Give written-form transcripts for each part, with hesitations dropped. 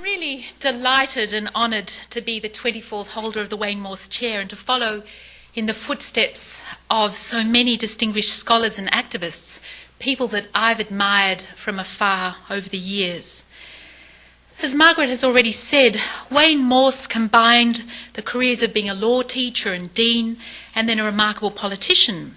I'm really delighted and honoured to be the 24th holder of the Wayne Morse Chair and to follow in the footsteps of so many distinguished scholars and activists, people that I've admired from afar over the years. As Margaret has already said, Wayne Morse combined the careers of being a law teacher and dean and then a remarkable politician.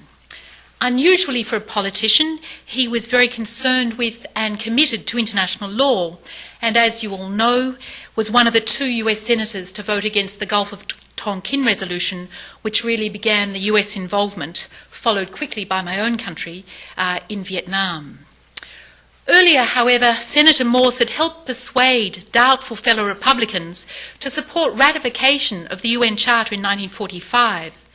Unusually for a politician, he was very concerned with and committed to international law, and as you all know, was one of the 2 US senators to vote against the Gulf of Tonkin resolution, which really began the US involvement, followed quickly by my own country, in Vietnam. Earlier, however, Senator Morse had helped persuade doubtful fellow Republicans to support ratification of the UN Charter in 1945.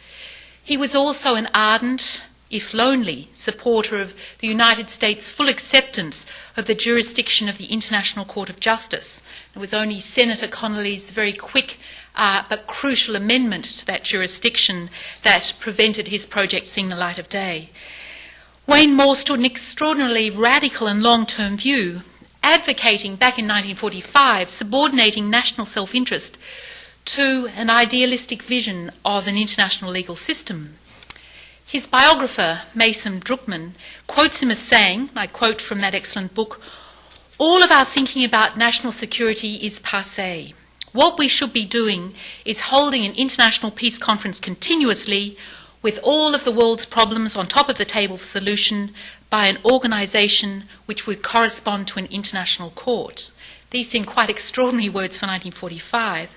He was also an ardent, if lonely, supporter of the United States' full acceptance of the jurisdiction of the International Court of Justice. It was only Senator Connolly's very quick but crucial amendment to that jurisdiction that prevented his project seeing the light of day. Wayne Morse stood an extraordinarily radical and long-term view, advocating back in 1945 subordinating national self-interest to an idealistic vision of an international legal system. His biographer, Mason Druckmann, quotes him as saying, I quote from that excellent book, "All of our thinking about national security is passé. What we should be doing is holding an international peace conference continuously with all of the world's problems on top of the table for solution by an organisation which would correspond to an international court." These seem quite extraordinary words for 1945.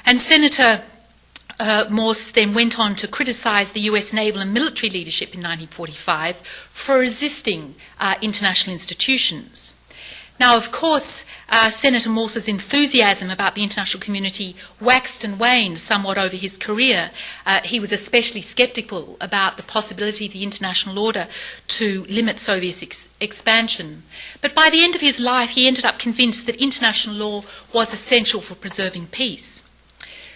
And Senator Morse then went on to criticise the US naval and military leadership in 1945 for resisting international institutions. Now, of course, Senator Morse's enthusiasm about the international community waxed and waned somewhat over his career. He was especially sceptical about the possibility of the international order to limit Soviet expansion. But by the end of his life, he ended up convinced that international law was essential for preserving peace.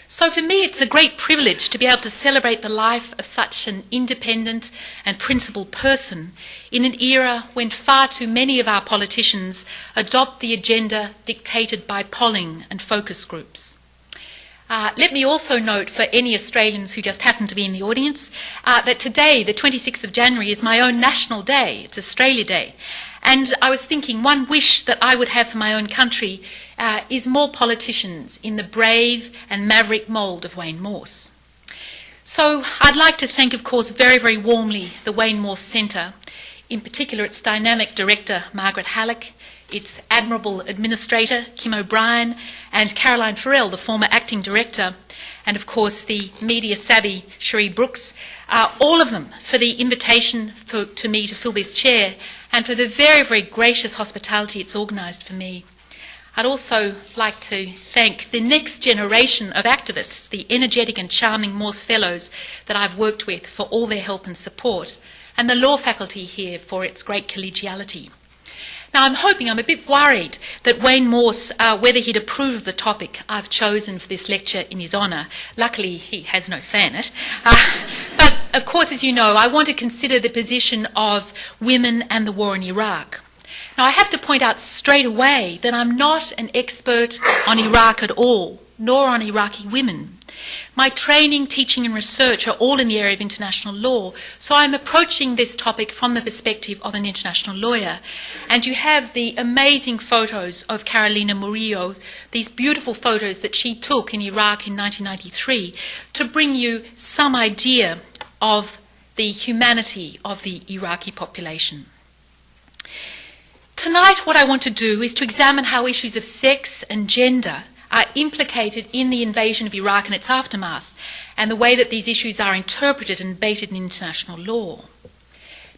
So for me, it's a great privilege to be able to celebrate the life of such an independent and principled person in an era when far too many of our politicians adopt the agenda dictated by polling and focus groups. Let me also note, for any Australians who just happen to be in the audience, that today, the 26th of January, is my own national day. It's Australia Day. And I was thinking, one wish that I would have for my own country is more politicians in the brave and maverick mould of Wayne Morse. So I'd like to thank, of course, very, very warmly the Wayne Morse Centre, in particular its dynamic director, Margaret Halleck, its admirable administrator, Kim O'Brien, and Caroline Farrell, the former acting director, and of course the media-savvy Cherie Brooks, all of them for the invitation to me to fill this chair and for the very, very gracious hospitality it's organised for me. I'd also like to thank the next generation of activists, the energetic and charming Morse Fellows that I've worked with, for all their help and support, and the law faculty here for its great collegiality. Now, I'm a bit worried that Wayne Morse, whether he'd approve of the topic I've chosen for this lecture in his honour. Luckily, he has no say in it. But, of course, as you know, I want to consider the position of women and the war in Iraq. Now, I have to point out straight away that I'm not an expert on Iraq at all, nor on Iraqi women. My training, teaching and research are all in the area of international law, so I'm approaching this topic from the perspective of an international lawyer. And you have the amazing photos of Carolina Murillo, these beautiful photos that she took in Iraq in 1993, to bring you some idea of the humanity of the Iraqi population. Tonight, what I want to do is to examine how issues of sex and gender are implicated in the invasion of Iraq and its aftermath, and the way that these issues are interpreted and debated in international law.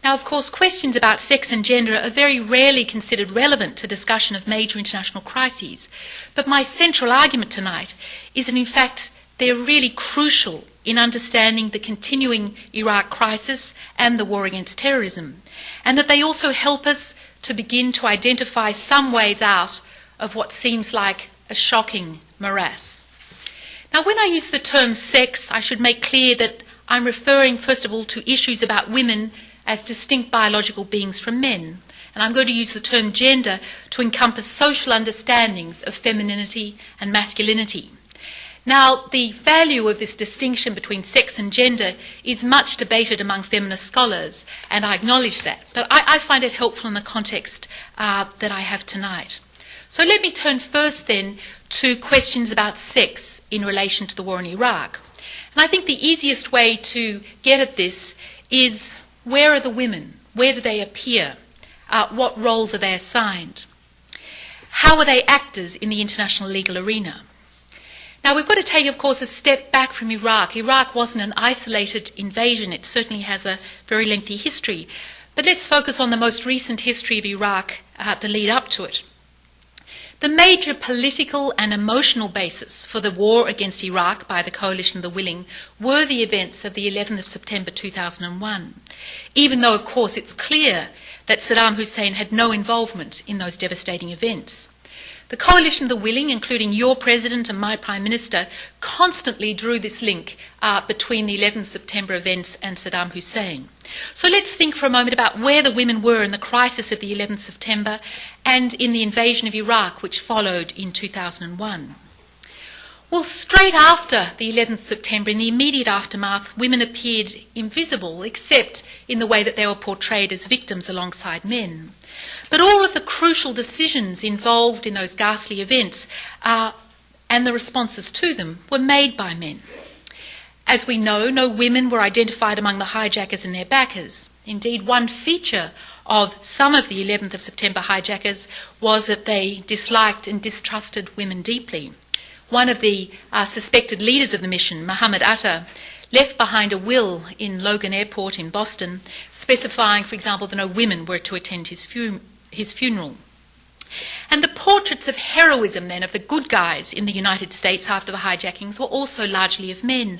Now, of course, questions about sex and gender are very rarely considered relevant to discussion of major international crises, but my central argument tonight is that, in fact, they're really crucial in understanding the continuing Iraq crisis and the war against terrorism, and that they also help us to begin to identify some ways out of what seems like a shocking morass. Now, when I use the term sex, I should make clear that I'm referring, first of all, to issues about women as distinct biological beings from men, And I'm going to use the term gender to encompass social understandings of femininity and masculinity. Now, the value of this distinction between sex and gender is much debated among feminist scholars, and I acknowledge that. But I find it helpful in the context that I have tonight. So let me turn first then to questions about sex in relation to the war in Iraq. And I think the easiest way to get at this is, where are the women? Where do they appear? What roles are they assigned? How are they actors in the international legal arena? Now, we've got to take, of course, a step back from Iraq. Iraq wasn't an isolated invasion. It certainly has a very lengthy history. But let's focus on the most recent history of Iraq, the lead up to it. The major political and emotional basis for the war against Iraq by the Coalition of the Willing were the events of the 11th of September 2001, even though, of course, it's clear that Saddam Hussein had no involvement in those devastating events. The Coalition of the Willing, including your President and my Prime Minister, constantly drew this link between the 11th September events and Saddam Hussein. So let's think for a moment about where the women were in the crisis of the 11th September and in the invasion of Iraq, which followed in 2001. Well, straight after the 11th September, in the immediate aftermath, women appeared invisible, except in the way that they were portrayed as victims alongside men. But all of the crucial decisions involved in those ghastly events and the responses to them were made by men. As we know, no women were identified among the hijackers and their backers. Indeed, one feature of some of the 11th of September hijackers was that they disliked and distrusted women deeply. One of the suspected leaders of the mission, Mohammed Atta, left behind a will in Logan Airport in Boston, specifying, for example, that no women were to attend his funeral. And the portraits of heroism, then, of the good guys in the United States after the hijackings were also largely of men.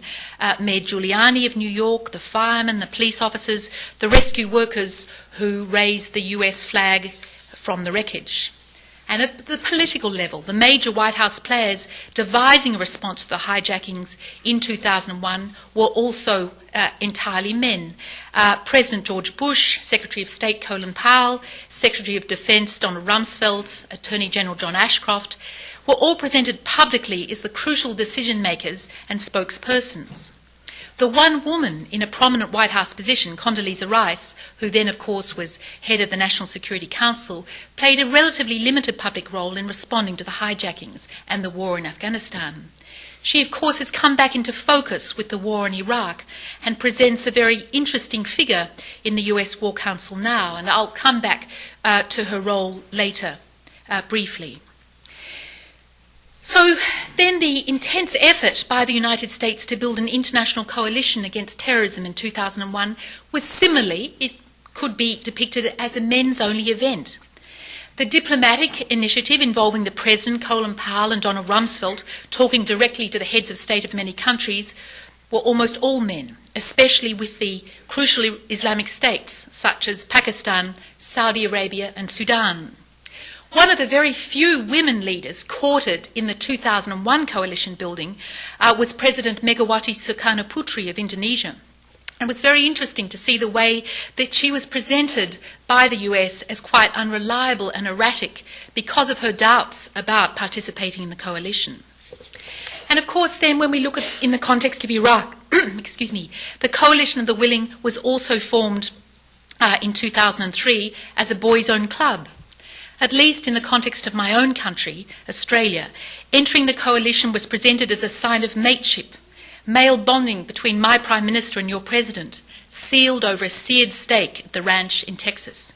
Mayor Giuliani of New York, the firemen, the police officers, the rescue workers who raised the US flag from the wreckage. And at the political level, the major White House players devising a response to the hijackings in 2001 were also entirely men. President George Bush, Secretary of State Colin Powell, Secretary of Defense Donald Rumsfeld, Attorney General John Ashcroft were all presented publicly as the crucial decision makers and spokespersons. The one woman in a prominent White House position, Condoleezza Rice, who then, of course, was head of the National Security Council, played a relatively limited public role in responding to the hijackings and the war in Afghanistan. She, of course, has come back into focus with the war in Iraq and presents a very interesting figure in the US War Council now, and I'll come back to her role later briefly. So then the intense effort by the United States to build an international coalition against terrorism in 2001 was similarly, it could be depicted as a men's-only event. The diplomatic initiative involving the President, Colin Powell and Donald Rumsfeld talking directly to the heads of state of many countries were almost all men, especially with the crucial Islamic states such as Pakistan, Saudi Arabia and Sudan. One of the very few women leaders courted in the 2001 coalition building was President Megawati Sukarnoputri of Indonesia. It was very interesting to see the way that she was presented by the US as quite unreliable and erratic because of her doubts about participating in the coalition. And of course then when we look at in the context of Iraq, the Coalition of the Willing was also formed in 2003 as a boys' own club. At least in the context of my own country, Australia, entering the coalition was presented as a sign of mateship, male bonding between my Prime Minister and your President, sealed over a seared steak at the ranch in Texas.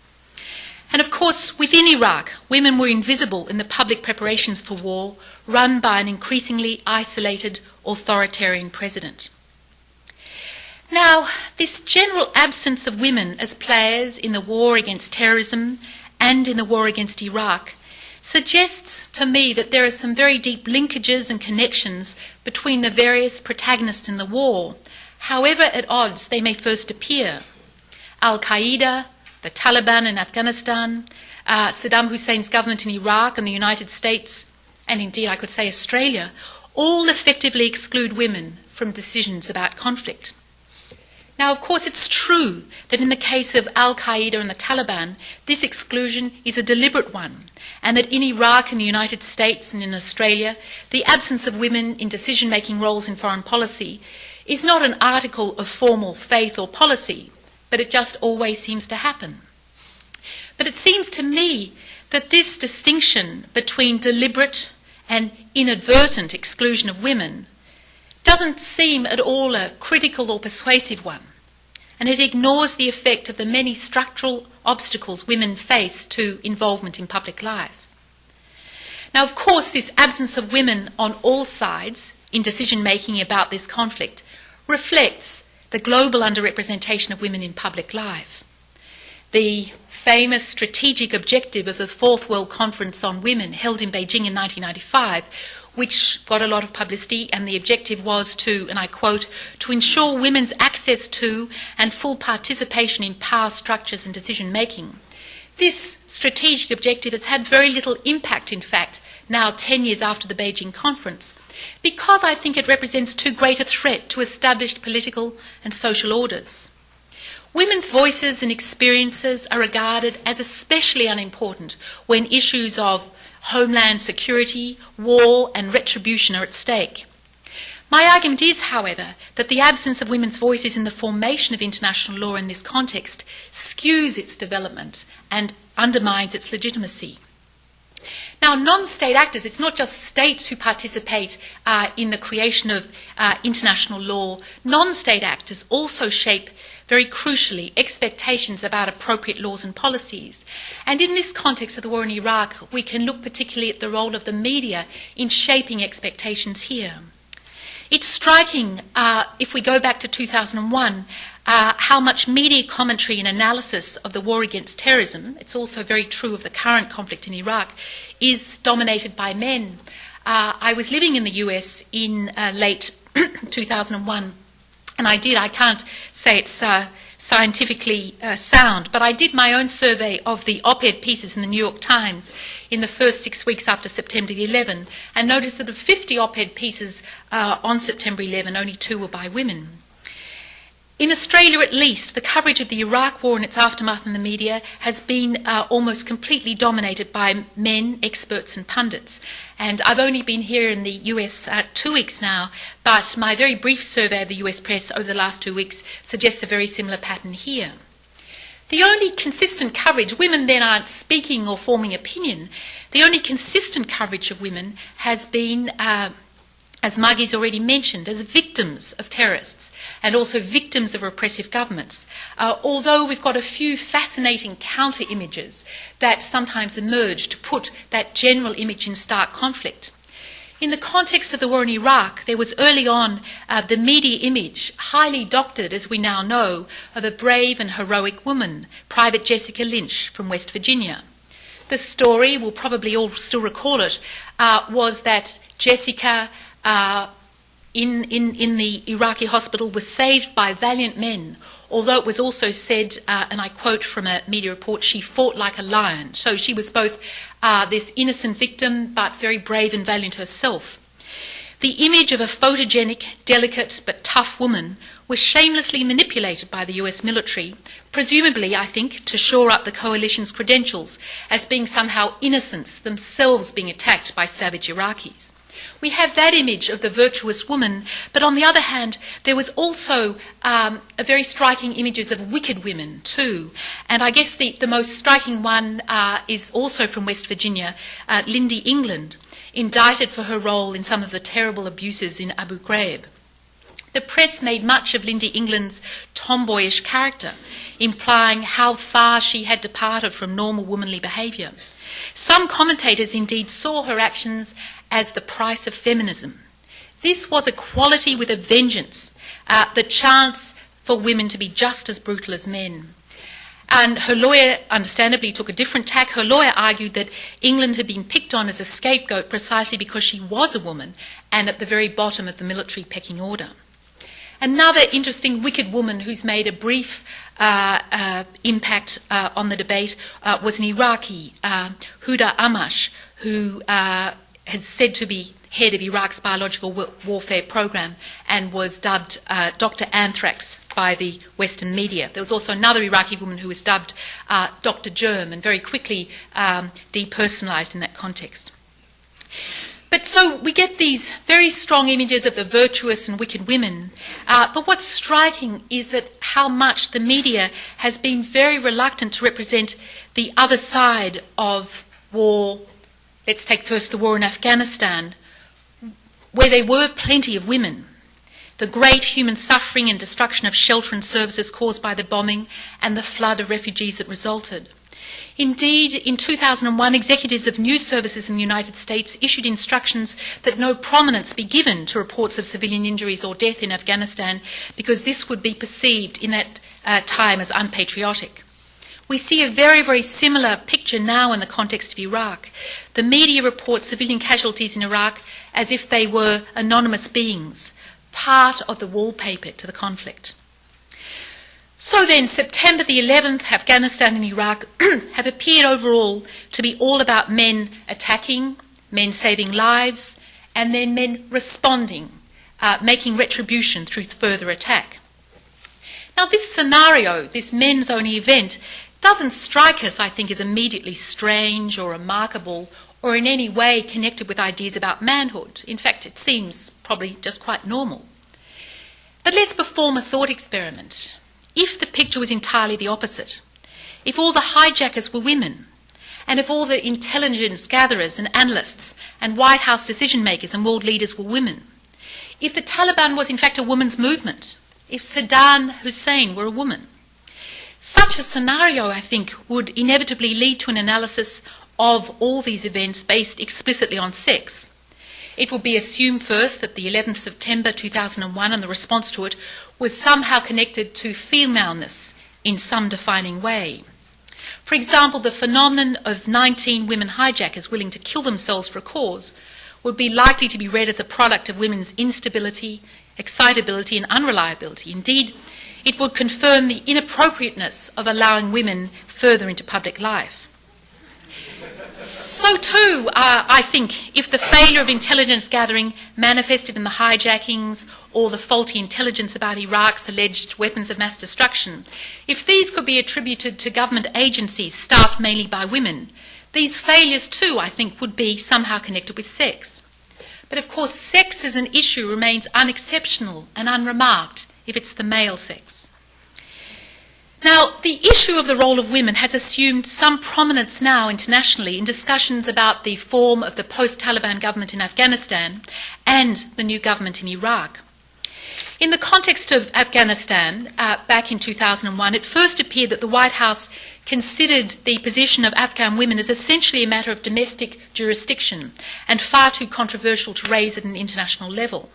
And of course, within Iraq, women were invisible in the public preparations for war, run by an increasingly isolated authoritarian president. Now, this general absence of women as players in the war against terrorism and in the war against Iraq suggests to me that there are some very deep linkages and connections between the various protagonists in the war, however at odds they may first appear. Al-Qaeda, the Taliban in Afghanistan, Saddam Hussein's government in Iraq and the United States, and indeed I could say Australia, all effectively exclude women from decisions about conflict. Now, of course, it's true that in the case of Al-Qaeda and the Taliban, this exclusion is a deliberate one, and that in Iraq and the United States and in Australia, the absence of women in decision-making roles in foreign policy is not an article of formal faith or policy, but it just always seems to happen. But it seems to me that this distinction between deliberate and inadvertent exclusion of women doesn't seem at all a critical or persuasive one, and it ignores the effect of the many structural obstacles women face to involvement in public life. Now, of course, this absence of women on all sides in decision-making about this conflict reflects the global underrepresentation of women in public life. The famous strategic objective of the Fourth World Conference on Women held in Beijing in 1995, which got a lot of publicity, and the objective was to, and I quote, to ensure women's access to and full participation in power structures and decision-making. This strategic objective has had very little impact, in fact, now 10 years after the Beijing conference, because I think it represents too great a threat to established political and social orders. Women's voices and experiences are regarded as especially unimportant when issues of homeland security, war and retribution are at stake. My argument is, however, that the absence of women's voices in the formation of international law in this context skews its development and undermines its legitimacy. Now, non-state actors, it's not just states who participate in the creation of international law. Non-state actors also shape, very crucially, expectations about appropriate laws and policies. And in this context of the war in Iraq, we can look particularly at the role of the media in shaping expectations here. It's striking, if we go back to 2001, how much media commentary and analysis of the war against terrorism, it's also very true of the current conflict in Iraq, is dominated by men. I was living in the US in late 2001, and I can't say it's scientifically sound, but I did my own survey of the op-ed pieces in the New York Times in the first 6 weeks after September 11, and noticed that of 50 op-ed pieces on September 11, only 2 were by women. In Australia, at least, the coverage of the Iraq War and its aftermath in the media has been almost completely dominated by men, experts and pundits. And I've only been here in the US 2 weeks now, but my very brief survey of the US press over the last 2 weeks suggests a very similar pattern here. The only consistent coverage, women then aren't speaking or forming opinion, the only consistent coverage of women has been as Maggie's already mentioned, as victims of terrorists and also victims of repressive governments, although we've got a few fascinating counter-images that sometimes emerge to put that general image in stark conflict. In the context of the war in Iraq, there was early on the media image, highly doctored as we now know, of a brave and heroic woman, Private Jessica Lynch from West Virginia. The story, we'll probably all still recall it, was that Jessica in the Iraqi hospital was saved by valiant men, although it was also said, and I quote from a media report, she fought like a lion. So she was both this innocent victim but very brave and valiant herself. The image of a photogenic, delicate but tough woman was shamelessly manipulated by the US military, presumably, I think, to shore up the coalition's credentials as being somehow innocents themselves being attacked by savage Iraqis. We have that image of the virtuous woman, but on the other hand, there was also a very striking images of wicked women too. And I guess the most striking one is also from West Virginia, Lindy England, indicted for her role in some of the terrible abuses in Abu Ghraib. The press made much of Lindy England's tomboyish character, implying how far she had departed from normal womanly behaviour. Some commentators indeed saw her actions as the price of feminism. This was equality with a vengeance, the chance for women to be just as brutal as men. And her lawyer, understandably, took a different tack. Her lawyer argued that England had been picked on as a scapegoat precisely because she was a woman and at the very bottom of the military pecking order. Another interesting wicked woman who's made a brief impact on the debate was an Iraqi, Huda Amash, who has said to be head of Iraq's biological warfare program and was dubbed Dr. Anthrax by the Western media. There was also another Iraqi woman who was dubbed Dr. Germ and very quickly depersonalised in that context. But so we get these very strong images of the virtuous and wicked women, but what's striking is that how much the media has been very reluctant to represent the other side of war. Let's take first the war in Afghanistan, where there were plenty of women. The great human suffering and destruction of shelter and services caused by the bombing and the flood of refugees that resulted. Indeed, in 2001, executives of news services in the United States issued instructions that no prominence be given to reports of civilian injuries or death in Afghanistan because this would be perceived in that time as unpatriotic. We see a very, very similar picture now in the context of Iraq. The media reports civilian casualties in Iraq as if they were anonymous beings, part of the wallpaper to the conflict. So then, September the 11th, Afghanistan and Iraq have appeared overall to be all about men attacking, men saving lives, and then men responding, making retribution through further attack. Now, this scenario, this men's-only event, doesn't strike us, I think, as immediately strange or remarkable or in any way connected with ideas about manhood. In fact, it seems probably just quite normal. But let's perform a thought experiment. If the picture was entirely the opposite, if all the hijackers were women, and if all the intelligence gatherers and analysts and White House decision makers and world leaders were women, if the Taliban was in fact a women's movement, if Saddam Hussein were a woman, such a scenario, I think, would inevitably lead to an analysis of all these events based explicitly on sex. It would be assumed first that the 11th September 2001 and the response to it was somehow connected to femaleness in some defining way. For example, the phenomenon of 19 women hijackers willing to kill themselves for a cause would be likely to be read as a product of women's instability, excitability and unreliability. Indeed, it would confirm the inappropriateness of allowing women further into public life. So too, I think, if the failure of intelligence gathering manifested in the hijackings or the faulty intelligence about Iraq's alleged weapons of mass destruction, if these could be attributed to government agencies staffed mainly by women, these failures too, I think, would be somehow connected with sex. But of course, sex as an issue remains unexceptional and unremarked if it's the male sex. Now, the issue of the role of women has assumed some prominence now internationally in discussions about the form of the post-Taliban government in Afghanistan and the new government in Iraq. In the context of Afghanistan, back in 2001, it first appeared that the White House considered the position of Afghan women as essentially a matter of domestic jurisdiction and far too controversial to raise at an international level.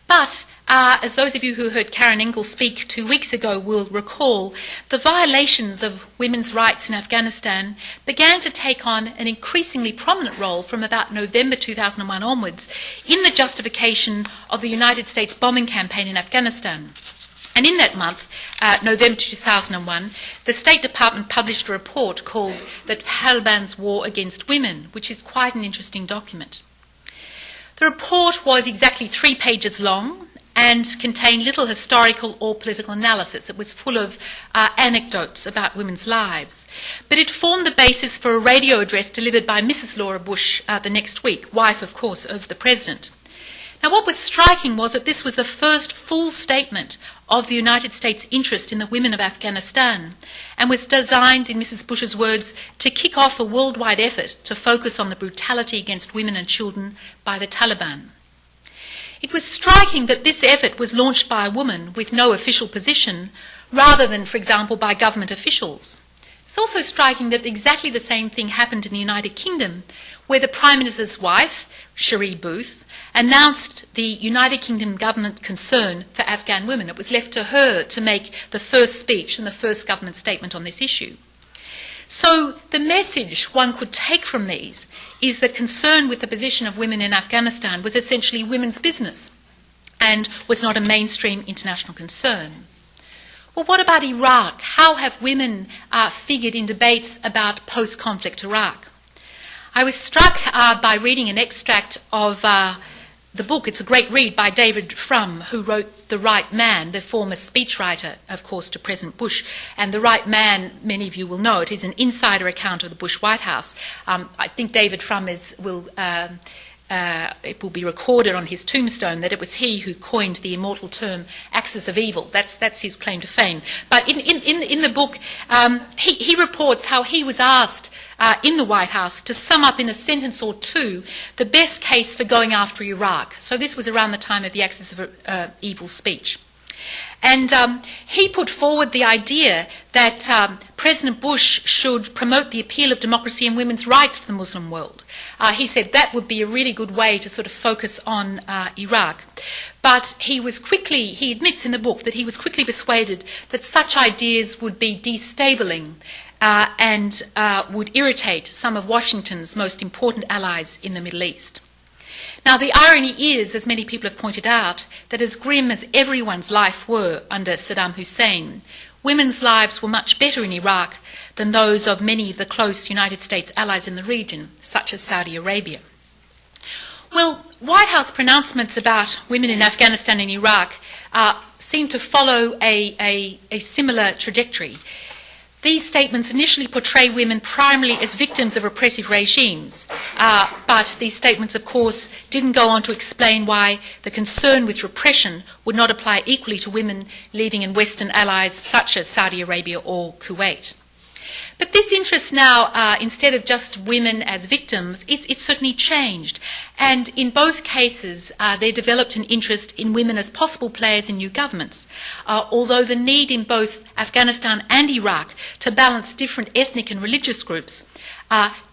But, as those of you who heard Karen Engel speak 2 weeks ago will recall, the violations of women's rights in Afghanistan began to take on an increasingly prominent role from about November 2001 onwards in the justification of the United States bombing campaign in Afghanistan. And in that month, November 2001, the State Department published a report called The Taliban's War Against Women, which is quite an interesting document. The report was exactly 3 pages long and contained little historical or political analysis. It was full of anecdotes about women's lives. But it formed the basis for a radio address delivered by Mrs. Laura Bush the next week, wife, of course, of the President. Now, what was striking was that this was the first full statement of the United States' interest in the women of Afghanistan and was designed, in Mrs. Bush's words, to kick off a worldwide effort to focus on the brutality against women and children by the Taliban. It was striking that this effort was launched by a woman with no official position rather than, for example, by government officials. It's also striking that exactly the same thing happened in the United Kingdom, where the Prime Minister's wife, Cherie Booth, announced the United Kingdom government concern for Afghan women. It was left to her to make the first speech and the first government statement on this issue. So the message one could take from these is that concern with the position of women in Afghanistan was essentially women's business and was not a mainstream international concern. Well, what about Iraq? How have women figured in debates about post-conflict Iraq? I was struck by reading an extract of the book. It's a great read by David Frum, who wrote The Right Man, the former speechwriter, of course, to President Bush. And The Right Man, many of you will know it, is an insider account of the Bush White House. I think David Frum it will be recorded on his tombstone that it was he who coined the immortal term axis of evil. That's his claim to fame. But in the book, he reports how he was asked in the White House to sum up in a sentence or two the best case for going after Iraq. So this was around the time of the axis of evil speech. And he put forward the idea that President Bush should promote the appeal of democracy and women's rights to the Muslim world. He said that would be a really good way to sort of focus on Iraq. But he admits in the book that he was quickly persuaded that such ideas would be destabling and would irritate some of Washington's most important allies in the Middle East. Now, the irony is, as many people have pointed out, that as grim as everyone's life were under Saddam Hussein, women's lives were much better in Iraq than those of many of the close United States allies in the region, such as Saudi Arabia. Well, White House pronouncements about women in Afghanistan and Iraq seem to follow a similar trajectory. These statements initially portray women primarily as victims of repressive regimes, but these statements, of course, didn't go on to explain why the concern with repression would not apply equally to women living in Western allies such as Saudi Arabia or Kuwait. But this interest now, instead of just women as victims, it's certainly changed. And in both cases, they developed an interest in women as possible players in new governments, although the need in both Afghanistan and Iraq to balance different ethnic and religious groups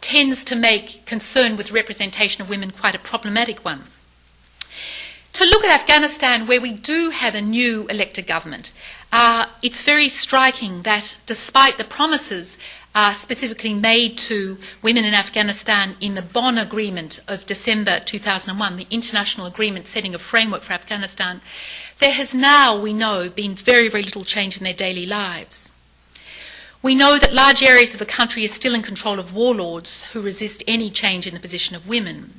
tends to make concern with representation of women quite a problematic one. To look at Afghanistan, where we do have a new elected government, it's very striking that despite the promises specifically made to women in Afghanistan in the Bonn Agreement of December 2001, the international agreement setting a framework for Afghanistan, there has now, we know, been very, very little change in their daily lives. We know that large areas of the country are still in control of warlords who resist any change in the position of women.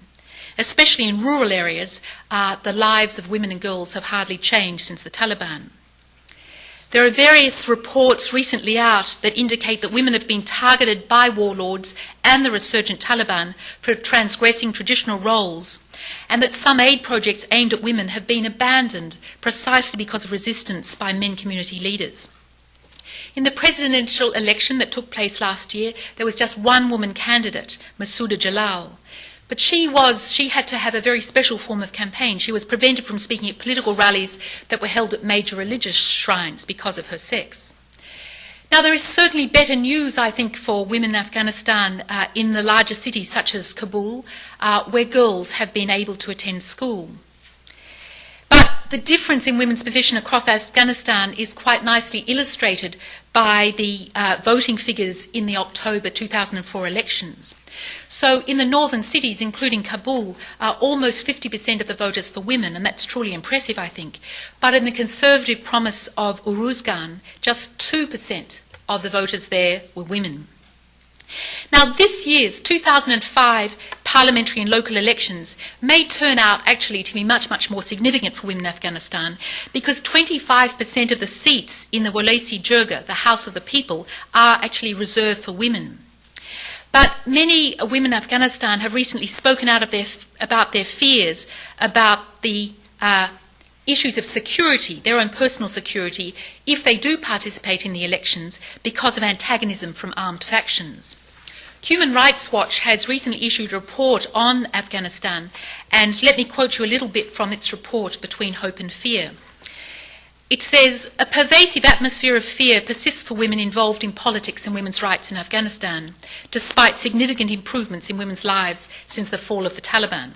Especially in rural areas, the lives of women and girls have hardly changed since the Taliban. There are various reports recently out that indicate that women have been targeted by warlords and the resurgent Taliban for transgressing traditional roles, and that some aid projects aimed at women have been abandoned precisely because of resistance by men community leaders. In the presidential election that took place last year, there was just one woman candidate, Masouda Jalal. But she had to have a very special form of campaign. She was prevented from speaking at political rallies that were held at major religious shrines because of her sex. Now, there is certainly better news, I think, for women in Afghanistan in the larger cities such as Kabul, where girls have been able to attend school. But the difference in women's position across Afghanistan is quite nicely illustrated by the voting figures in the October 2004 elections. So in the northern cities, including Kabul, almost 50% of the voters for women, and that's truly impressive, I think. But in the conservative province of Uruzgan, just 2% of the voters there were women. Now, this year's 2005 parliamentary and local elections may turn out actually to be much, much more significant for women in Afghanistan because 25% of the seats in the Walesi Jirga, the House of the People, are actually reserved for women. But many women in Afghanistan have recently spoken out about their fears about the issues of security, their own personal security, if they do participate in the elections because of antagonism from armed factions. Human Rights Watch has recently issued a report on Afghanistan, and let me quote you a little bit from its report, Between Hope and Fear. It says, a pervasive atmosphere of fear persists for women involved in politics and women's rights in Afghanistan, despite significant improvements in women's lives since the fall of the Taliban.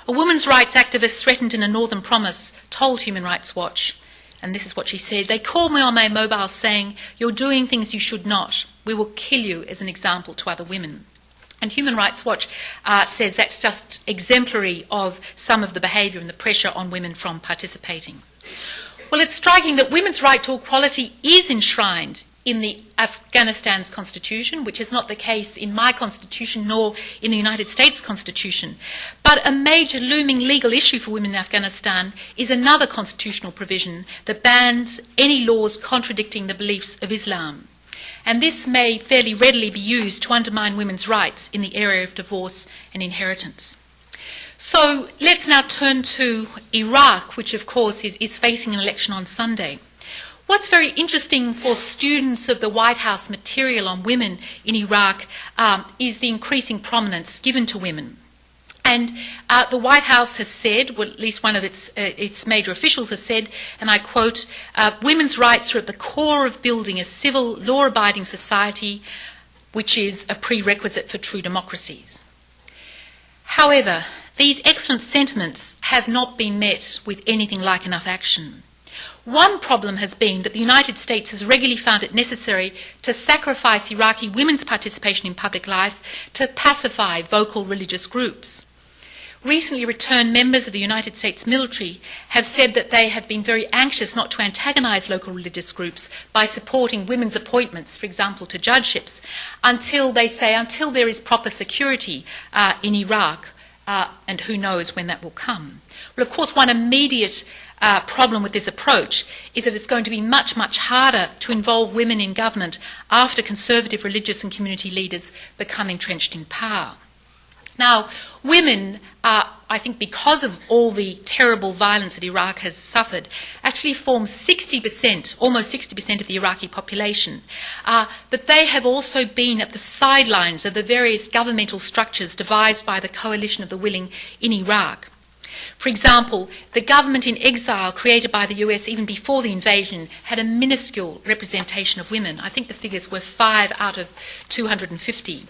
A women's rights activist threatened in a northern province told Human Rights Watch, and this is what she said, they called me on my mobile saying, you're doing things you should not. We will kill you as an example to other women. And Human Rights Watch says that's just exemplary of some of the behaviour and the pressure on women from participating. Well, it's striking that women's right to equality is enshrined in the Afghanistan's constitution, which is not the case in my constitution nor in the United States Constitution. But a major looming legal issue for women in Afghanistan is another constitutional provision that bans any laws contradicting the beliefs of Islam. And this may fairly readily be used to undermine women's rights in the area of divorce and inheritance. So let's now turn to Iraq, which of course is facing an election on Sunday. What's very interesting for students of the White House material on women in Iraq is the increasing prominence given to women. And the White House has said, well, at least one of its major officials has said, and I quote, "Women's rights are at the core of building a civil, law-abiding society, which is a prerequisite for true democracies." However, these excellent sentiments have not been met with anything like enough action. One problem has been that the United States has regularly found it necessary to sacrifice Iraqi women's participation in public life to pacify vocal religious groups. Recently returned members of the United States military have said that they have been very anxious not to antagonise local religious groups by supporting women's appointments, for example, to judgeships, until there is proper security in Iraq, and who knows when that will come. Well, of course, one immediate problem with this approach is that it's going to be much, much harder to involve women in government after conservative religious and community leaders become entrenched in power. Now, women, I think because of all the terrible violence that Iraq has suffered, actually form 60%, almost 60% of the Iraqi population. But they have also been at the sidelines of the various governmental structures devised by the Coalition of the Willing in Iraq. For example, the government in exile created by the US even before the invasion had a minuscule representation of women. I think the figures were 5 out of 250.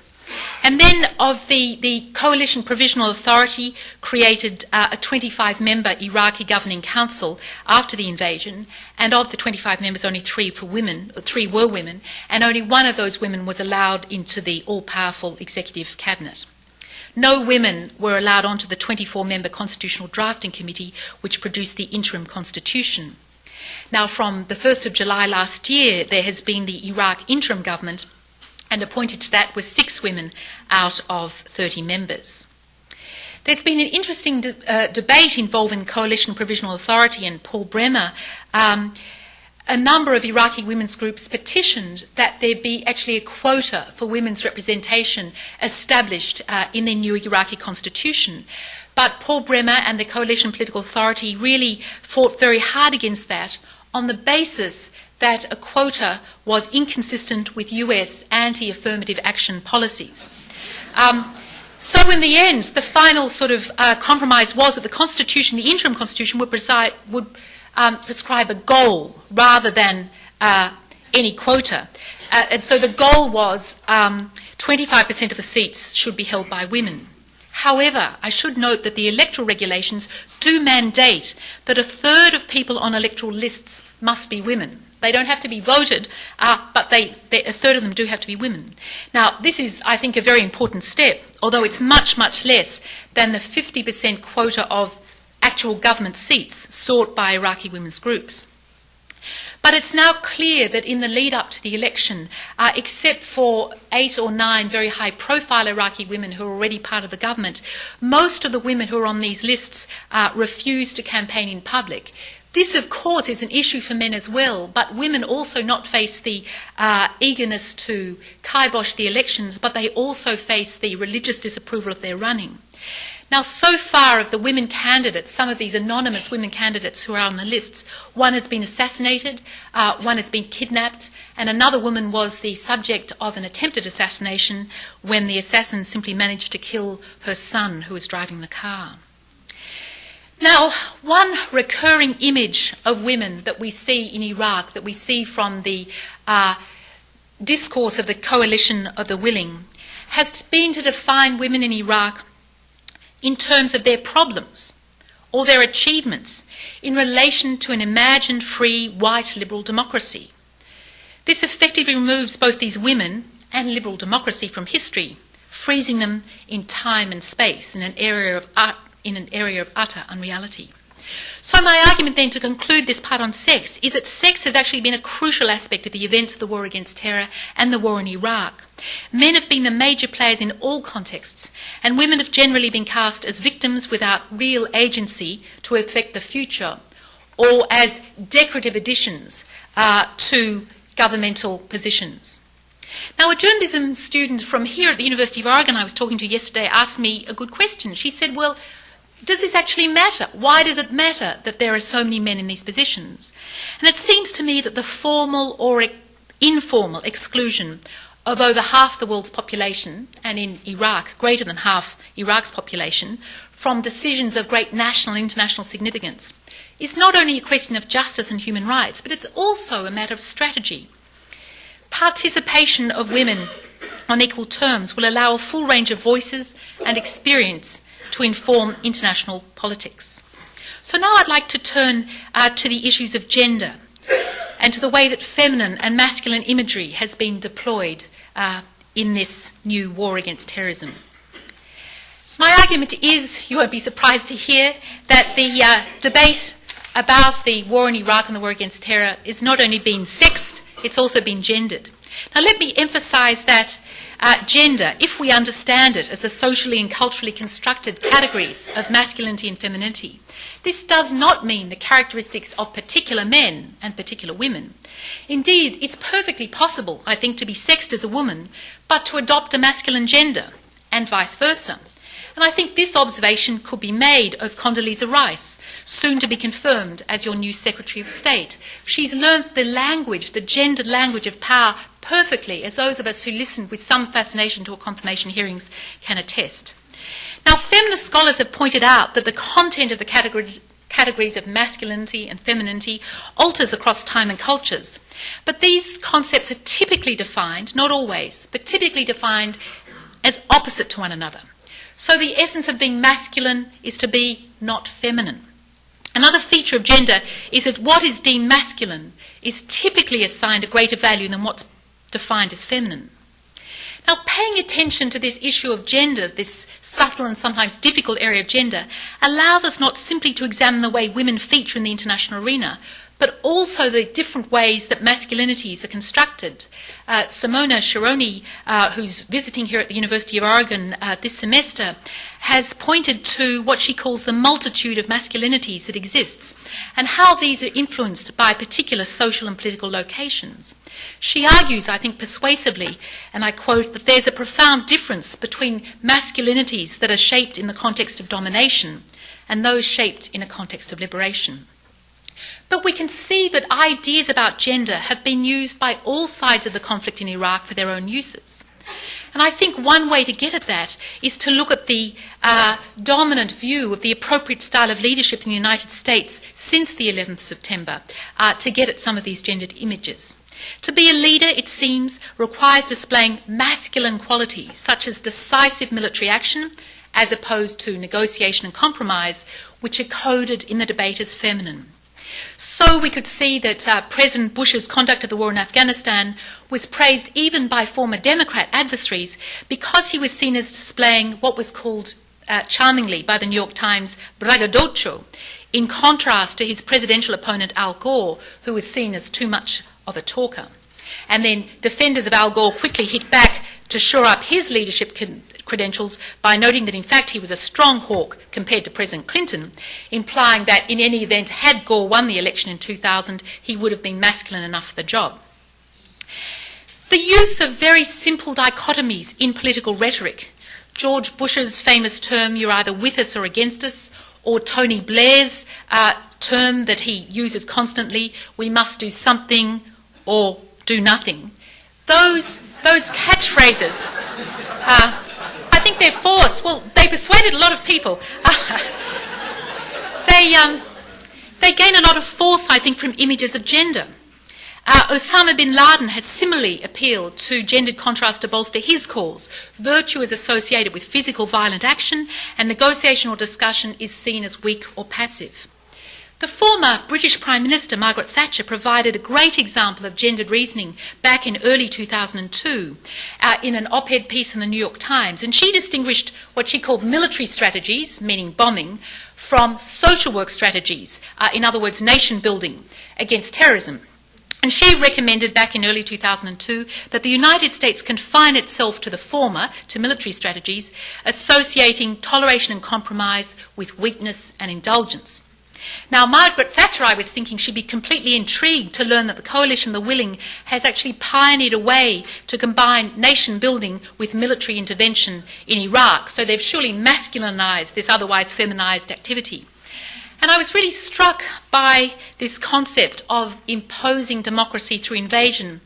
And then of the Coalition Provisional Authority created a 25-member Iraqi governing council after the invasion, and of the 25 members only 3 were women, and only one of those women was allowed into the all-powerful executive cabinet. No women were allowed onto the 24-member Constitutional Drafting Committee, which produced the interim constitution. Now, from the 1st of July last year, there has been the Iraq interim government, and appointed to that were 6 women out of 30 members. There's been an interesting debate involving Coalition Provisional Authority and Paul Bremer. A number of Iraqi women's groups petitioned that there be actually a quota for women's representation established in the new Iraqi constitution. But Paul Bremer and the Coalition Political Authority really fought very hard against that on the basis that a quota was inconsistent with US anti-affirmative action policies. So in the end, the final sort of compromise was that the constitution, the interim constitution, would prescribe a goal rather than any quota. And so the goal was 25% of the seats should be held by women. However, I should note that the electoral regulations do mandate that 1/3 of people on electoral lists must be women. They don't have to be voted, but 1/3 of them do have to be women. Now, this is, I think, a very important step, although it's much, much less than the 50% quota of actual government seats sought by Iraqi women's groups. But it's now clear that in the lead up to the election, except for 8 or 9 very high-profile Iraqi women who are already part of the government, most of the women who are on these lists refuse to campaign in public. This, of course, is an issue for men as well, but women also not face the eagerness to kibosh the elections, but they also face the religious disapproval of their running. Now, so far of the women candidates, some of these anonymous women candidates who are on the lists, one has been assassinated, one has been kidnapped, and another woman was the subject of an attempted assassination when the assassin simply managed to kill her son who was driving the car. Now, one recurring image of women that we see in Iraq, that we see from the discourse of the Coalition of the Willing, has been to define women in Iraq in terms of their problems or their achievements in relation to an imagined free white liberal democracy. This effectively removes both these women and liberal democracy from history, freezing them in time and space in an area of utter unreality. So my argument then to conclude this part on sex is that sex has actually been a crucial aspect of the events of the war against terror and the war in Iraq. Men have been the major players in all contexts, and women have generally been cast as victims without real agency to affect the future, or as decorative additions to governmental positions. Now, a journalism student from here at the University of Oregon I was talking to yesterday asked me a good question. She said, well, does this actually matter? Why does it matter that there are so many men in these positions? And it seems to me that the formal or informal exclusion of over half the world's population, and in Iraq, greater than half Iraq's population, from decisions of great national and international significance, is not only a question of justice and human rights, but it's also a matter of strategy. Participation of women on equal terms will allow a full range of voices and experience to inform international politics. So now I'd like to turn to the issues of gender and to the way that feminine and masculine imagery has been deployed in this new war against terrorism. My argument is, you won't be surprised to hear, that the debate about the war in Iraq and the war against terror is not only being sexed, it's also been gendered. Now let me emphasise that gender, if we understand it as the socially and culturally constructed categories of masculinity and femininity, this does not mean the characteristics of particular men and particular women. Indeed, it's perfectly possible, I think, to be sexed as a woman, but to adopt a masculine gender, and vice versa. And I think this observation could be made of Condoleezza Rice, soon to be confirmed as your new Secretary of State. She's learnt the language, the gendered language of power, perfectly, as those of us who listened with some fascination to her confirmation hearings can attest. Now, feminist scholars have pointed out that the content of the categories of masculinity and femininity alters across time and cultures. But these concepts are typically defined, not always, but typically defined as opposite to one another. So the essence of being masculine is to be not feminine. Another feature of gender is that what is deemed masculine is typically assigned a greater value than what's defined as feminine. Now, paying attention to this issue of gender, this subtle and sometimes difficult area of gender, allows us not simply to examine the way women feature in the international arena, but also the different ways that masculinities are constructed. Simona Sharoni, who's visiting here at the University of Oregon this semester, has pointed to what she calls the multitude of masculinities that exists and how these are influenced by particular social and political locations. She argues, I think persuasively, and I quote, that there's a profound difference between masculinities that are shaped in the context of domination and those shaped in a context of liberation. But we can see that ideas about gender have been used by all sides of the conflict in Iraq for their own uses. And I think one way to get at that is to look at the dominant view of the appropriate style of leadership in the United States since the 11th of September to get at some of these gendered images. To be a leader, it seems, requires displaying masculine qualities such as decisive military action as opposed to negotiation and compromise, which are coded in the debate as feminine. So we could see that President Bush's conduct of the war in Afghanistan was praised even by former Democrat adversaries because he was seen as displaying what was called charmingly by the New York Times braggadocio, in contrast to his presidential opponent Al Gore, who was seen as too much of a talker. And then defenders of Al Gore quickly hit back to shore up his leadership credentials by noting that in fact he was a strong hawk compared to President Clinton, implying that in any event, had Gore won the election in 2000, he would have been masculine enough for the job. The use of very simple dichotomies in political rhetoric, George Bush's famous term, "you're either with us or against us," or Tony Blair's term that he uses constantly, "we must do something or do nothing." Those catchphrases, I think they're force. Well, they persuaded a lot of people. They gain a lot of force, I think, from images of gender. Osama bin Laden has similarly appealed to gendered contrast to bolster his cause. Virtue is associated with physical violent action, and negotiation or discussion is seen as weak or passive. The former British Prime Minister, Margaret Thatcher, provided a great example of gendered reasoning back in early 2002 in an op-ed piece in the New York Times. And she distinguished what she called military strategies, meaning bombing, from social work strategies, in other words, nation building against terrorism. And she recommended back in early 2002 that the United States confine itself to the former, to military strategies, associating toleration and compromise with weakness and indulgence. Now, Margaret Thatcher, I was thinking, she'd be completely intrigued to learn that the Coalition of the Willing has actually pioneered a way to combine nation building with military intervention in Iraq. So they've surely masculinized this otherwise feminized activity. And I was really struck by this concept of imposing democracy through invasion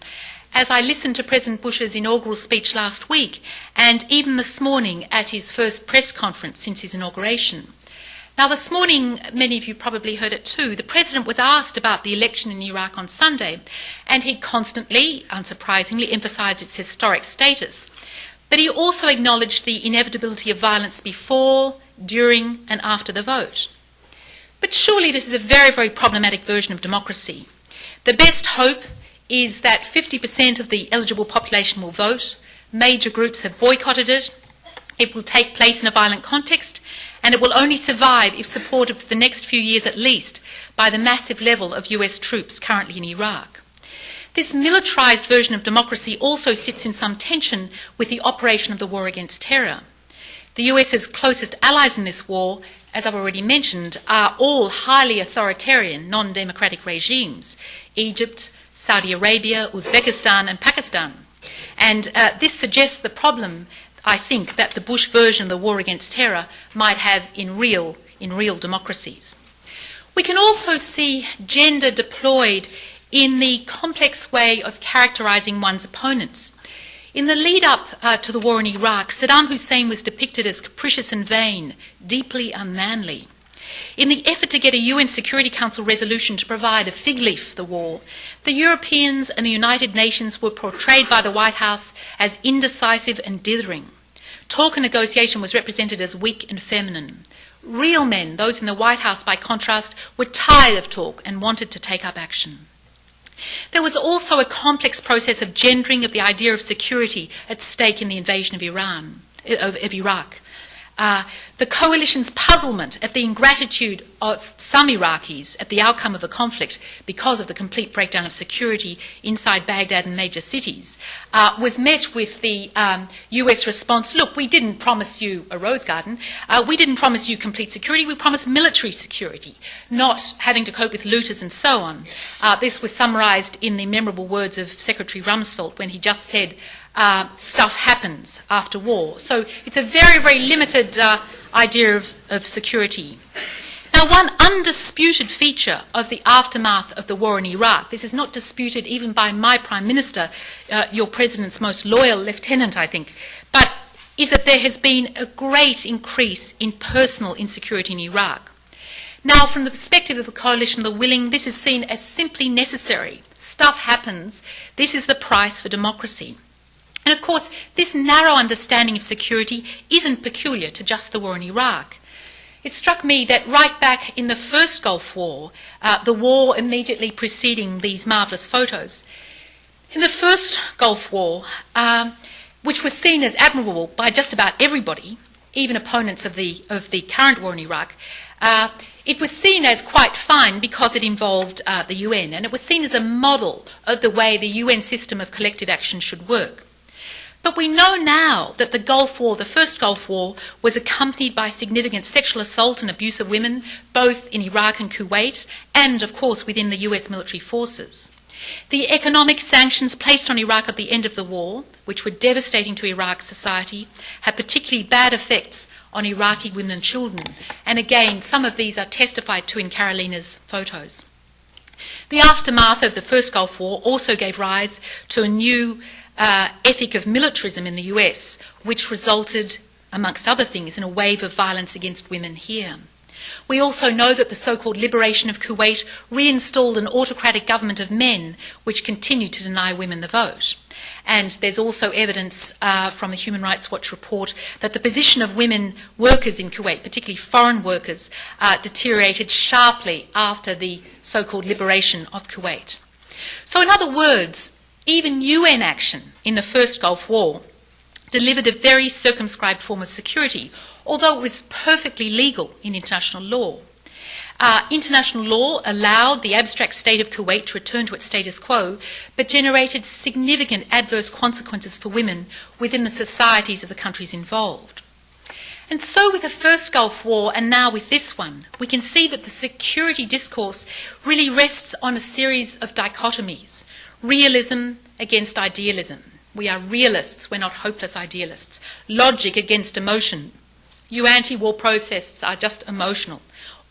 as I listened to President Bush's inaugural speech last week and even this morning at his first press conference since his inauguration. Now, this morning, many of you probably heard it too, the President was asked about the election in Iraq on Sunday, and he constantly, unsurprisingly, emphasised its historic status. But he also acknowledged the inevitability of violence before, during and after the vote. But surely this is a very, very problematic version of democracy. The best hope is that 50% of the eligible population will vote. Major groups have boycotted it. It will take place in a violent context, and it will only survive if supported for the next few years at least by the massive level of US troops currently in Iraq. This militarised version of democracy also sits in some tension with the operation of the war against terror. The US's closest allies in this war, as I've already mentioned, are all highly authoritarian, non-democratic regimes: Egypt, Saudi Arabia, Uzbekistan and Pakistan. And this suggests the problem, I think, that the Bush version of the war against terror might have in real democracies. We can also see gender deployed in the complex way of characterising one's opponents. In the lead-up to the war in Iraq, Saddam Hussein was depicted as capricious and vain, deeply unmanly. In the effort to get a UN Security Council resolution to provide a fig leaf for the war, the Europeans and the United Nations were portrayed by the White House as indecisive and dithering. Talk and negotiation was represented as weak and feminine. Real men, those in the White House by contrast, were tired of talk and wanted to take up action. There was also a complex process of gendering of the idea of security at stake in the invasion of Iraq. The coalition's puzzlement at the ingratitude of some Iraqis at the outcome of the conflict because of the complete breakdown of security inside Baghdad and major cities was met with the US response: look, we didn't promise you a rose garden, we didn't promise you complete security, we promised military security, not having to cope with looters and so on. This was summarised in the memorable words of Secretary Rumsfeld when he just said, stuff happens after war. So it's a very, very limited idea of security. Now, one undisputed feature of the aftermath of the war in Iraq, this is not disputed even by my Prime Minister, your President's most loyal lieutenant, I think, but is that there has been a great increase in personal insecurity in Iraq. Now, from the perspective of the Coalition of the Willing, this is seen as simply necessary. Stuff happens. This is the price for democracy. And of course, this narrow understanding of security isn't peculiar to just the war in Iraq. It struck me that right back in the first Gulf War, the war immediately preceding these marvellous photos, in the first Gulf War, which was seen as admirable by just about everybody, even opponents of the current war in Iraq, it was seen as quite fine because it involved the UN, and it was seen as a model of the way the UN system of collective action should work. But we know now that the Gulf War, the first Gulf War, was accompanied by significant sexual assault and abuse of women, both in Iraq and Kuwait, and, of course, within the US military forces. The economic sanctions placed on Iraq at the end of the war, which were devastating to Iraq's society, had particularly bad effects on Iraqi women and children. And again, some of these are testified to in Carolina's photos. The aftermath of the first Gulf War also gave rise to a new ethic of militarism in the US, which resulted, amongst other things, in a wave of violence against women here. We also know that the so-called liberation of Kuwait reinstalled an autocratic government of men which continued to deny women the vote. And there's also evidence from the Human Rights Watch report that the position of women workers in Kuwait, particularly foreign workers, deteriorated sharply after the so-called liberation of Kuwait. So in other words, even UN action in the first Gulf War delivered a very circumscribed form of security, although it was perfectly legal in international law. International law allowed the abstract state of Kuwait to return to its status quo, but generated significant adverse consequences for women within the societies of the countries involved. And so with the first Gulf War and now with this one, we can see that the security discourse really rests on a series of dichotomies. Realism against idealism. We are realists, we're not hopeless idealists. Logic against emotion. You anti-war protests are just emotional.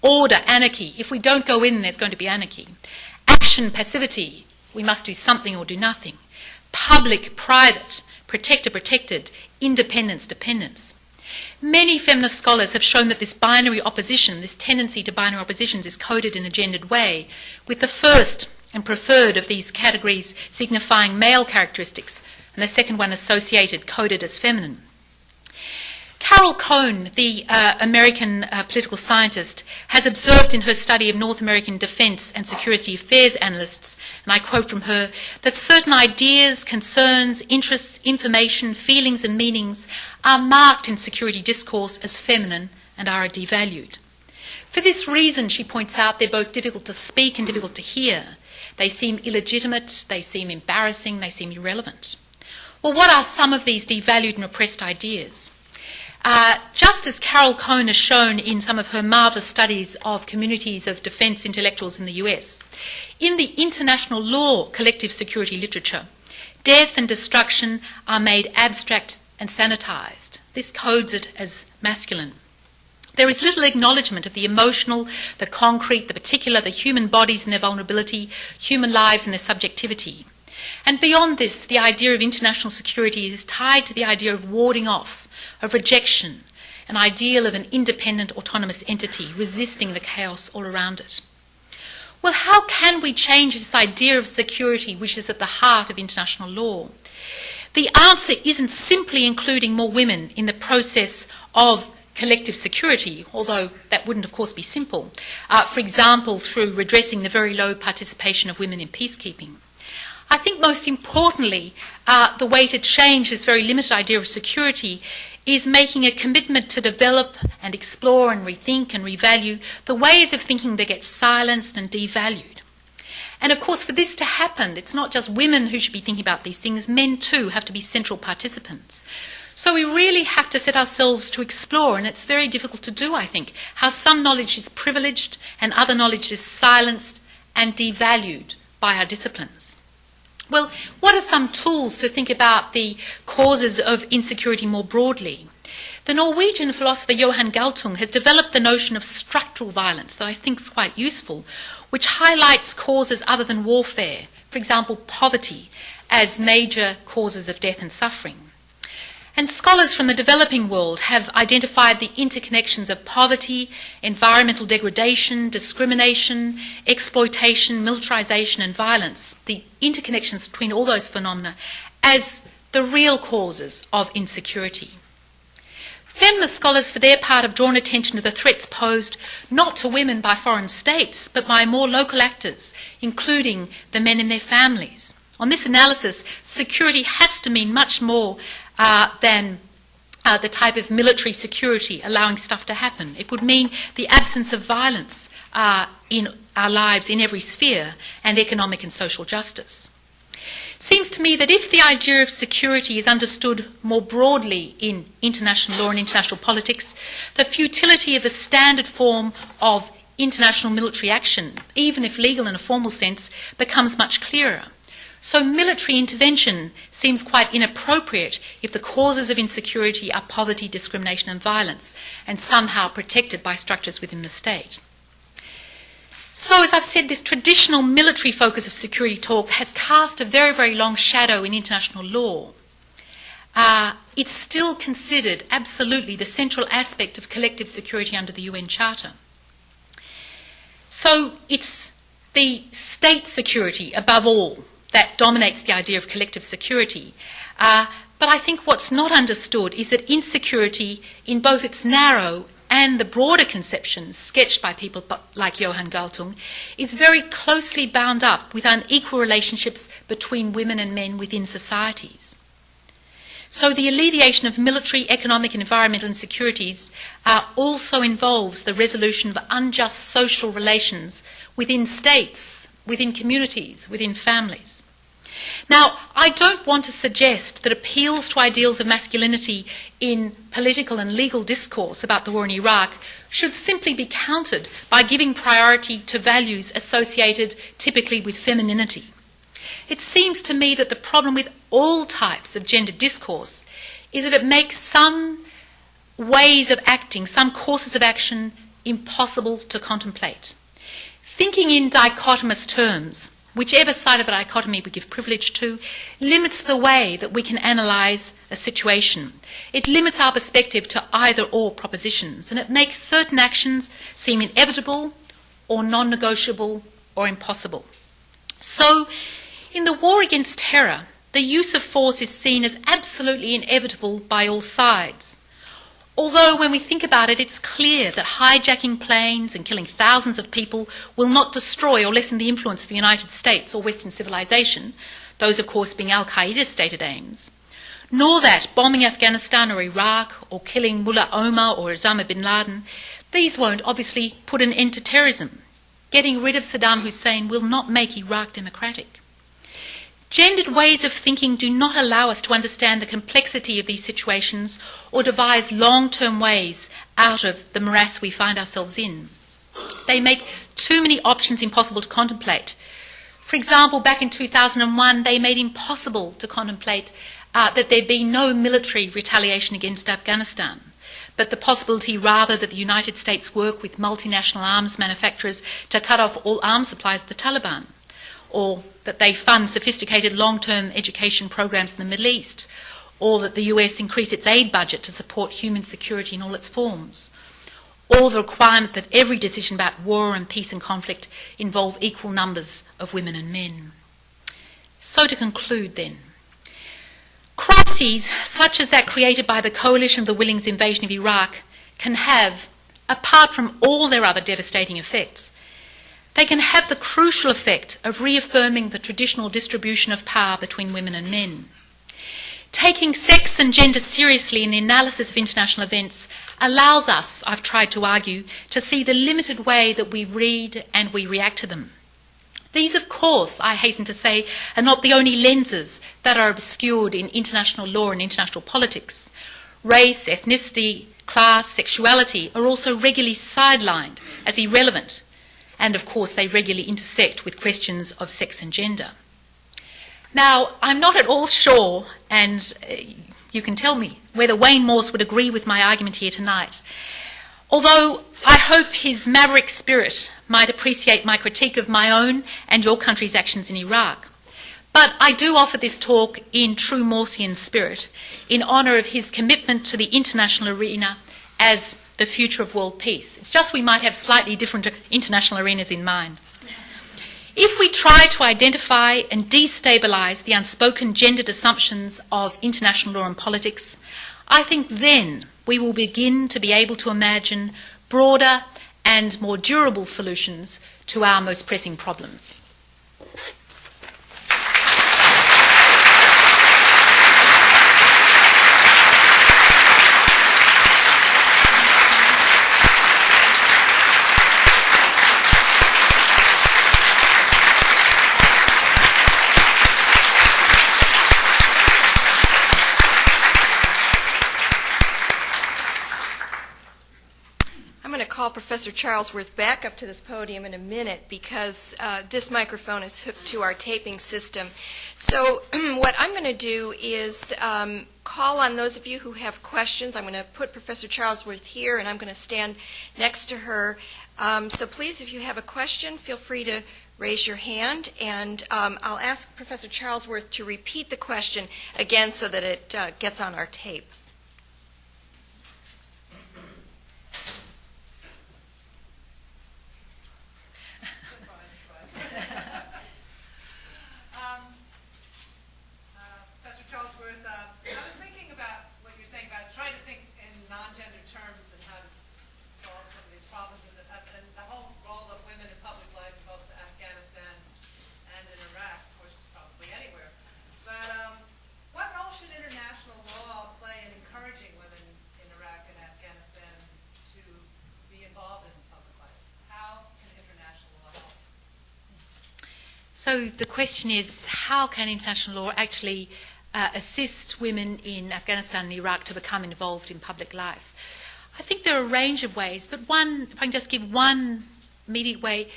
Order, anarchy. If we don't go in, there's going to be anarchy. Action, passivity. We must do something or do nothing. Public, private. Protector, protected. Independence, dependence. Many feminist scholars have shown that this binary opposition, this tendency to binary oppositions, is coded in a gendered way, with the first and preferred of these categories signifying male characteristics, and the second one associated, coded as feminine. Carol Cohn, the American political scientist, has observed in her study of North American defence and security affairs analysts, and I quote from her, that certain ideas, concerns, interests, information, feelings and meanings are marked in security discourse as feminine and are devalued. For this reason, she points out, they're both difficult to speak and difficult to hear. They seem illegitimate, they seem embarrassing, they seem irrelevant. Well, what are some of these devalued and repressed ideas? Just as Carol Cohn has shown in some of her marvellous studies of communities of defence intellectuals in the US, in the international law collective security literature, death and destruction are made abstract and sanitised. This codes it as masculine. There is little acknowledgement of the emotional, the concrete, the particular, the human bodies and their vulnerability, human lives and their subjectivity. And beyond this, the idea of international security is tied to the idea of warding off, of rejection, an ideal of an independent, autonomous entity resisting the chaos all around it. Well, how can we change this idea of security which is at the heart of international law? The answer isn't simply including more women in the process of collective security, although that wouldn't, of course, be simple. For example, through redressing the very low participation of women in peacekeeping. I think most importantly, the way to change this very limited idea of security is making a commitment to develop and explore and rethink and revalue the ways of thinking that get silenced and devalued. And of course, for this to happen, it's not just women who should be thinking about these things, men too have to be central participants. So we really have to set ourselves to explore, and it's very difficult to do, I think, how some knowledge is privileged and other knowledge is silenced and devalued by our disciplines. Well, what are some tools to think about the causes of insecurity more broadly? The Norwegian philosopher Johan Galtung has developed the notion of structural violence that I think is quite useful, which highlights causes other than warfare, for example, poverty, as major causes of death and suffering. And scholars from the developing world have identified the interconnections of poverty, environmental degradation, discrimination, exploitation, militarisation and violence, the interconnections between all those phenomena, as the real causes of insecurity. Feminist scholars, for their part, have drawn attention to the threats posed not to women by foreign states, but by more local actors, including the men in their families. On this analysis, security has to mean much more than the type of military security allowing stuff to happen. It would mean the absence of violence in our lives in every sphere, and economic and social justice. It seems to me that if the idea of security is understood more broadly in international law and international politics, the futility of the standard form of international military action, even if legal in a formal sense, becomes much clearer. So military intervention seems quite inappropriate if the causes of insecurity are poverty, discrimination and violence, and somehow protected by structures within the state. So, as I've said, this traditional military focus of security talk has cast a very, very long shadow in international law. It's still considered absolutely the central aspect of collective security under the UN Charter. So it's the state security above all that dominates the idea of collective security. But I think what's not understood is that insecurity, in both its narrow and the broader conceptions sketched by people like Johan Galtung, is very closely bound up with unequal relationships between women and men within societies. So the alleviation of military, economic and environmental insecurities also involves the resolution of unjust social relations within states, within communities, within families. Now, I don't want to suggest that appeals to ideals of masculinity in political and legal discourse about the war in Iraq should simply be countered by giving priority to values associated typically with femininity. It seems to me that the problem with all types of gender discourse is that it makes some ways of acting, some courses of action, impossible to contemplate. Thinking in dichotomous terms, whichever side of the dichotomy we give privilege to, limits the way that we can analyse a situation. It limits our perspective to either-or propositions, and it makes certain actions seem inevitable or non-negotiable or impossible. So, in the war against terror, the use of force is seen as absolutely inevitable by all sides. Although when we think about it, it's clear that hijacking planes and killing thousands of people will not destroy or lessen the influence of the United States or Western civilization, those of course being al-Qaeda's stated aims, nor that bombing Afghanistan or Iraq or killing Mullah Omar or Osama bin Laden, these won't obviously put an end to terrorism. Getting rid of Saddam Hussein will not make Iraq democratic. Gendered ways of thinking do not allow us to understand the complexity of these situations or devise long-term ways out of the morass we find ourselves in. They make too many options impossible to contemplate. For example, back in 2001, they made impossible to contemplate that there be no military retaliation against Afghanistan, but the possibility rather that the United States work with multinational arms manufacturers to cut off all arms supplies to the Taliban, or that they fund sophisticated long-term education programs in the Middle East, or that the US increase its aid budget to support human security in all its forms, or the requirement that every decision about war and peace and conflict involve equal numbers of women and men. So to conclude then, crises such as that created by the coalition of the Willings invasion of Iraq can have, apart from all their other devastating effects, they can have the crucial effect of reaffirming the traditional distribution of power between women and men. Taking sex and gender seriously in the analysis of international events allows us, I've tried to argue, to see the limited way that we read and we react to them. These, of course, I hasten to say, are not the only lenses that are obscured in international law and international politics. Race, ethnicity, class, sexuality are also regularly sidelined as irrelevant. And of course, they regularly intersect with questions of sex and gender. Now, I'm not at all sure, and you can tell me, whether Wayne Morse would agree with my argument here tonight. Although I hope his maverick spirit might appreciate my critique of my own and your country's actions in Iraq. But I do offer this talk in true Morsean spirit, in honour of his commitment to the international arena as the future of world peace. It's just we might have slightly different international arenas in mind. If we try to identify and destabilise the unspoken gendered assumptions of international law and politics, I think then we will begin to be able to imagine broader and more durable solutions to our most pressing problems. Call Professor Charlesworth back up to this podium in a minute because this microphone is hooked to our taping system. So what I'm going to do is call on those of you who have questions. I'm going to put Professor Charlesworth here and I'm going to stand next to her. So please, if you have a question, feel free to raise your hand, and I'll ask Professor Charlesworth to repeat the question again so that it gets on our tape. So the question is, how can international law actually assist women in Afghanistan and Iraq to become involved in public life? I think there are a range of ways, but one, if I can just give one immediate way,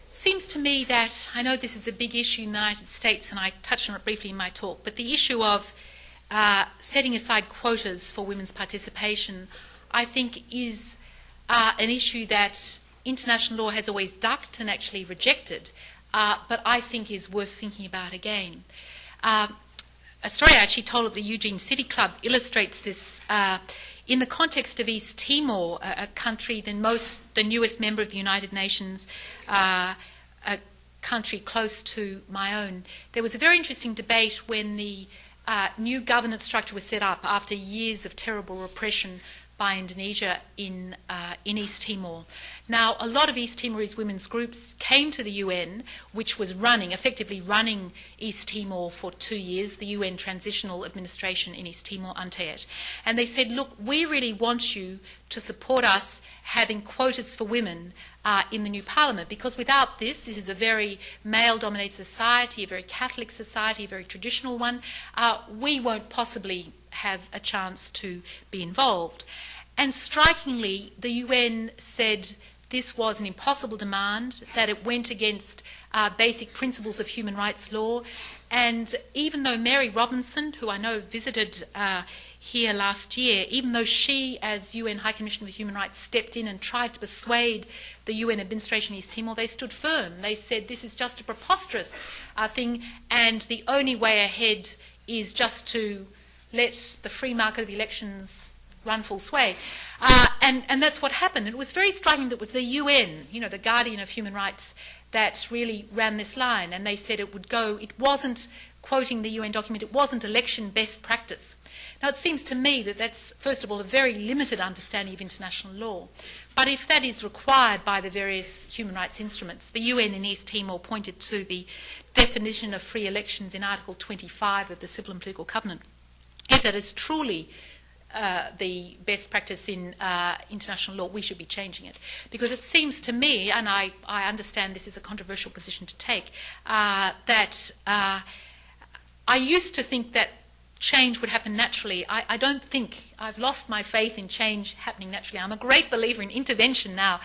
seems to me that, I know this is a big issue in the United States, and I touched on it briefly in my talk, but the issue of setting aside quotas for women's participation, I think, is an issue that international law has always ducked and actually rejected, but I think is worth thinking about again. A story I actually told at the Eugene City Club illustrates this in the context of East Timor, a country, the newest member of the United Nations, a country close to my own. There was a very interesting debate when the new governance structure was set up after years of terrible repression by Indonesia in East Timor. Now, a lot of East Timorese women's groups came to the UN, which was effectively running East Timor for 2 years, the UN Transitional Administration in East Timor, UNTAET. And they said, look, we really want you to support us having quotas for women in the new parliament, because without this is a very male-dominated society, a very Catholic society, a very traditional one. We won't possibly have a chance to be involved. And strikingly, the UN said this was an impossible demand, that it went against basic principles of human rights law. And even though Mary Robinson, who I know visited here last year, even though she, as UN High Commissioner for Human Rights, stepped in and tried to persuade the UN administration in East Timor, they stood firm. They said this is just a preposterous thing, and the only way ahead is just to let the free market of elections run full sway. And that's what happened. It was very striking that it was the UN, the guardian of human rights, that really ran this line. And they said it would go, it wasn't, quoting the UN document, it wasn't election best practice. Now, it seems to me that that's, first of all, a very limited understanding of international law. But if that is required by the various human rights instruments, the UN in East Timor pointed to the definition of free elections in Article 25 of the Civil and Political Covenant. If that is truly the best practice in international law, we should be changing it. Because it seems to me, and I understand this is a controversial position to take, that I used to think that change would happen naturally. I don't think, I've lost my faith in change happening naturally. I'm a great believer in intervention now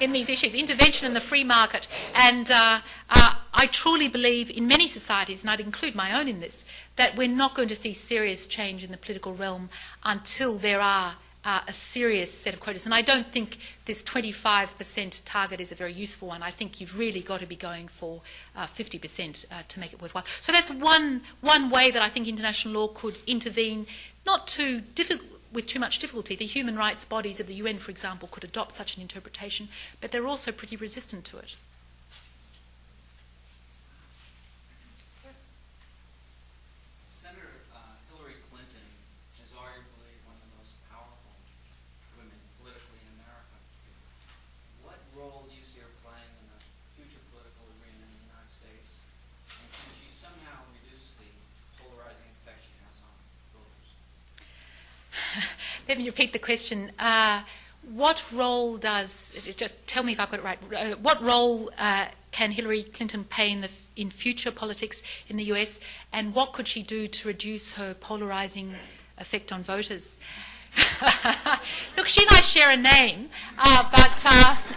in these issues, intervention in the free market. And I truly believe in many societies, and I'd include my own in this, that we're not going to see serious change in the political realm until there are a serious set of quotas. And I don't think this 25% target is a very useful one. I think you've really got to be going for 50% to make it worthwhile. So that's one way that I think international law could intervene, not with too much difficulty. The human rights bodies of the UN, for example, could adopt such an interpretation, but they're also pretty resistant to it. Let me repeat the question. What role does, just tell me if I've got it right, what role can Hillary Clinton play in future politics in the US, and what could she do to reduce her polarising effect on voters? Look, she and I share a name,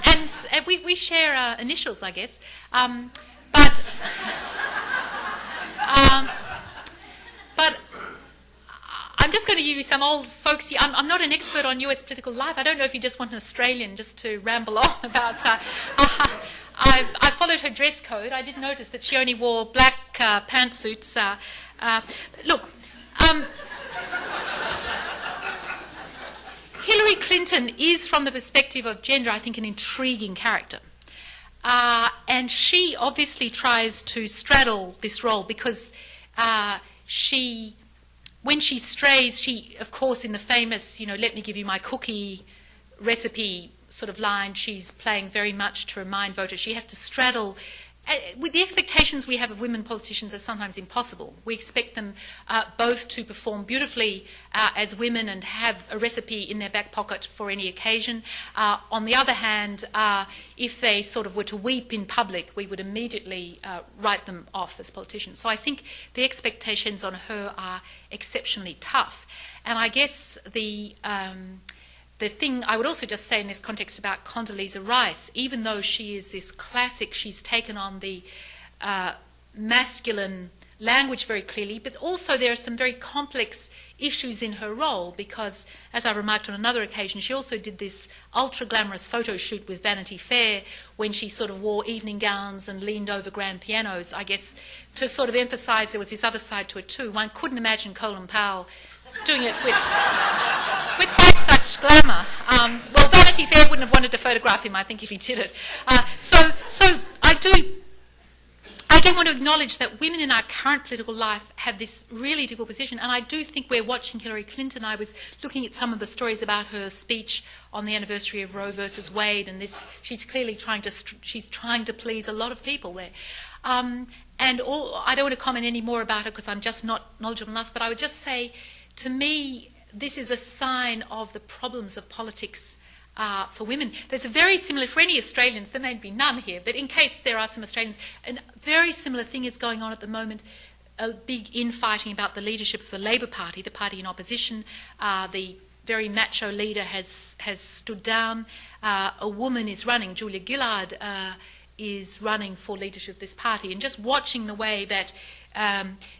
and we share initials, I guess. But I'm just going to give you some old folksy. I'm not an expert on US political life. I don't know if you just want an Australian just to ramble on about. I followed her dress code. I did notice that she only wore black pantsuits. Look, Hillary Clinton is, from the perspective of gender, I think, an intriguing character. And she obviously tries to straddle this role because when she strays, she, of course, in the famous, let me give you my cookie recipe sort of line, she's playing very much to remind voters. She has to straddle with the expectations we have of women politicians are sometimes impossible. We expect them both to perform beautifully as women and have a recipe in their back pocket for any occasion. On the other hand, if they sort of were to weep in public, we would immediately write them off as politicians. So I think the expectations on her are exceptionally tough. And I guess the thing I would also just say in this context about Condoleezza Rice, even though she is this classic, she's taken on the masculine language very clearly, but also there are some very complex issues in her role because, as I remarked on another occasion, she also did this ultra-glamorous photo shoot with Vanity Fair when she sort of wore evening gowns and leaned over grand pianos, I guess, to sort of emphasise there was this other side to it too. One couldn't imagine Colin Powell doing it with quite such glamour. Well, Vanity Fair wouldn't have wanted to photograph him, I think, if he did it. So I do want to acknowledge that women in our current political life have this really difficult position, and I do think we're watching Hillary Clinton. I was looking at some of the stories about her speech on the anniversary of Roe versus Wade, and she's clearly trying to please a lot of people there. I don't want to comment any more about her because I'm just not knowledgeable enough, but I would just say, to me, this is a sign of the problems of politics for women. There's a very similar, for any Australians, there may be none here, but in case there are some Australians, a very similar thing is going on at the moment, a big infighting about the leadership of the Labor Party, the party in opposition. The very macho leader has stood down. A woman is running, Julia Gillard is running for leadership of this party, and just watching the way that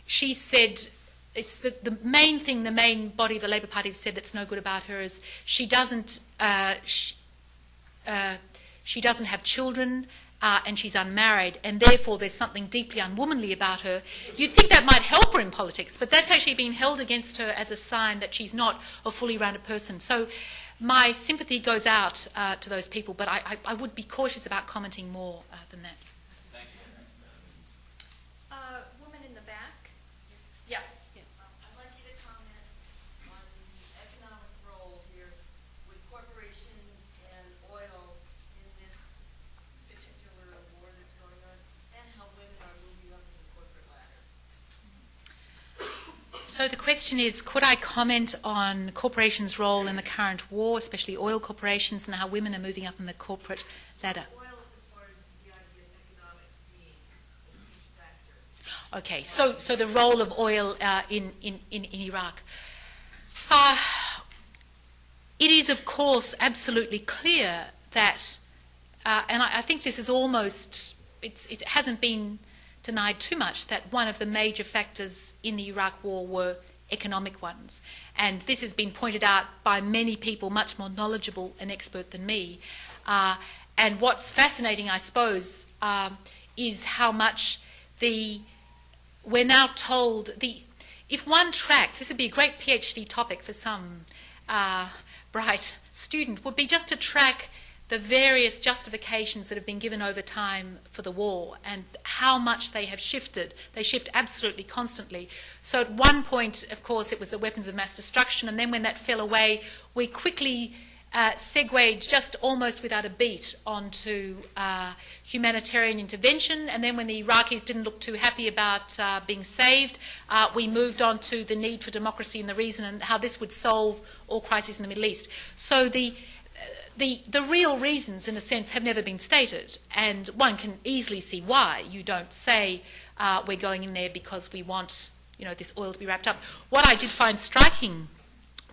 she said, it's the main thing, the main body of the Labor Party have said that's no good about her is she doesn't have children and she's unmarried, and therefore there's something deeply unwomanly about her. You'd think that might help her in politics, but that's actually been held against her as a sign that she's not a fully rounded person. So my sympathy goes out to those people, but I would be cautious about commenting more than that. Thank you. Woman in the back? Yeah. I'd like you to comment on the economic role here with corporations and oil in this particular war that's going on, and how women are moving up the corporate ladder. So the question is, could I comment on corporations' role in the current war, especially oil corporations, and how women are moving up in the corporate ladder? Oil, as far as the idea of economics being a huge factor. Okay, so the role of oil in Iraq. It is, of course, absolutely clear that, and I think this is almost, it hasn't been denied too much, that one of the major factors in the Iraq war were economic ones. And this has been pointed out by many people much more knowledgeable and expert than me. And what's fascinating, I suppose, is how much we're now told, if one tracked, this would be a great PhD topic for some bright student, would be just to track the various justifications that have been given over time for the war and how much they have shifted. They shift absolutely constantly. So at one point, of course, it was the weapons of mass destruction, and then when that fell away, we quickly segued just almost without a beat onto humanitarian intervention, and then when the Iraqis didn't look too happy about being saved, we moved on to the need for democracy and the reason and how this would solve all crises in the Middle East. So the real reasons, in a sense, have never been stated, and one can easily see why. You don't say we're going in there because we want, this oil to be wrapped up. What I did find striking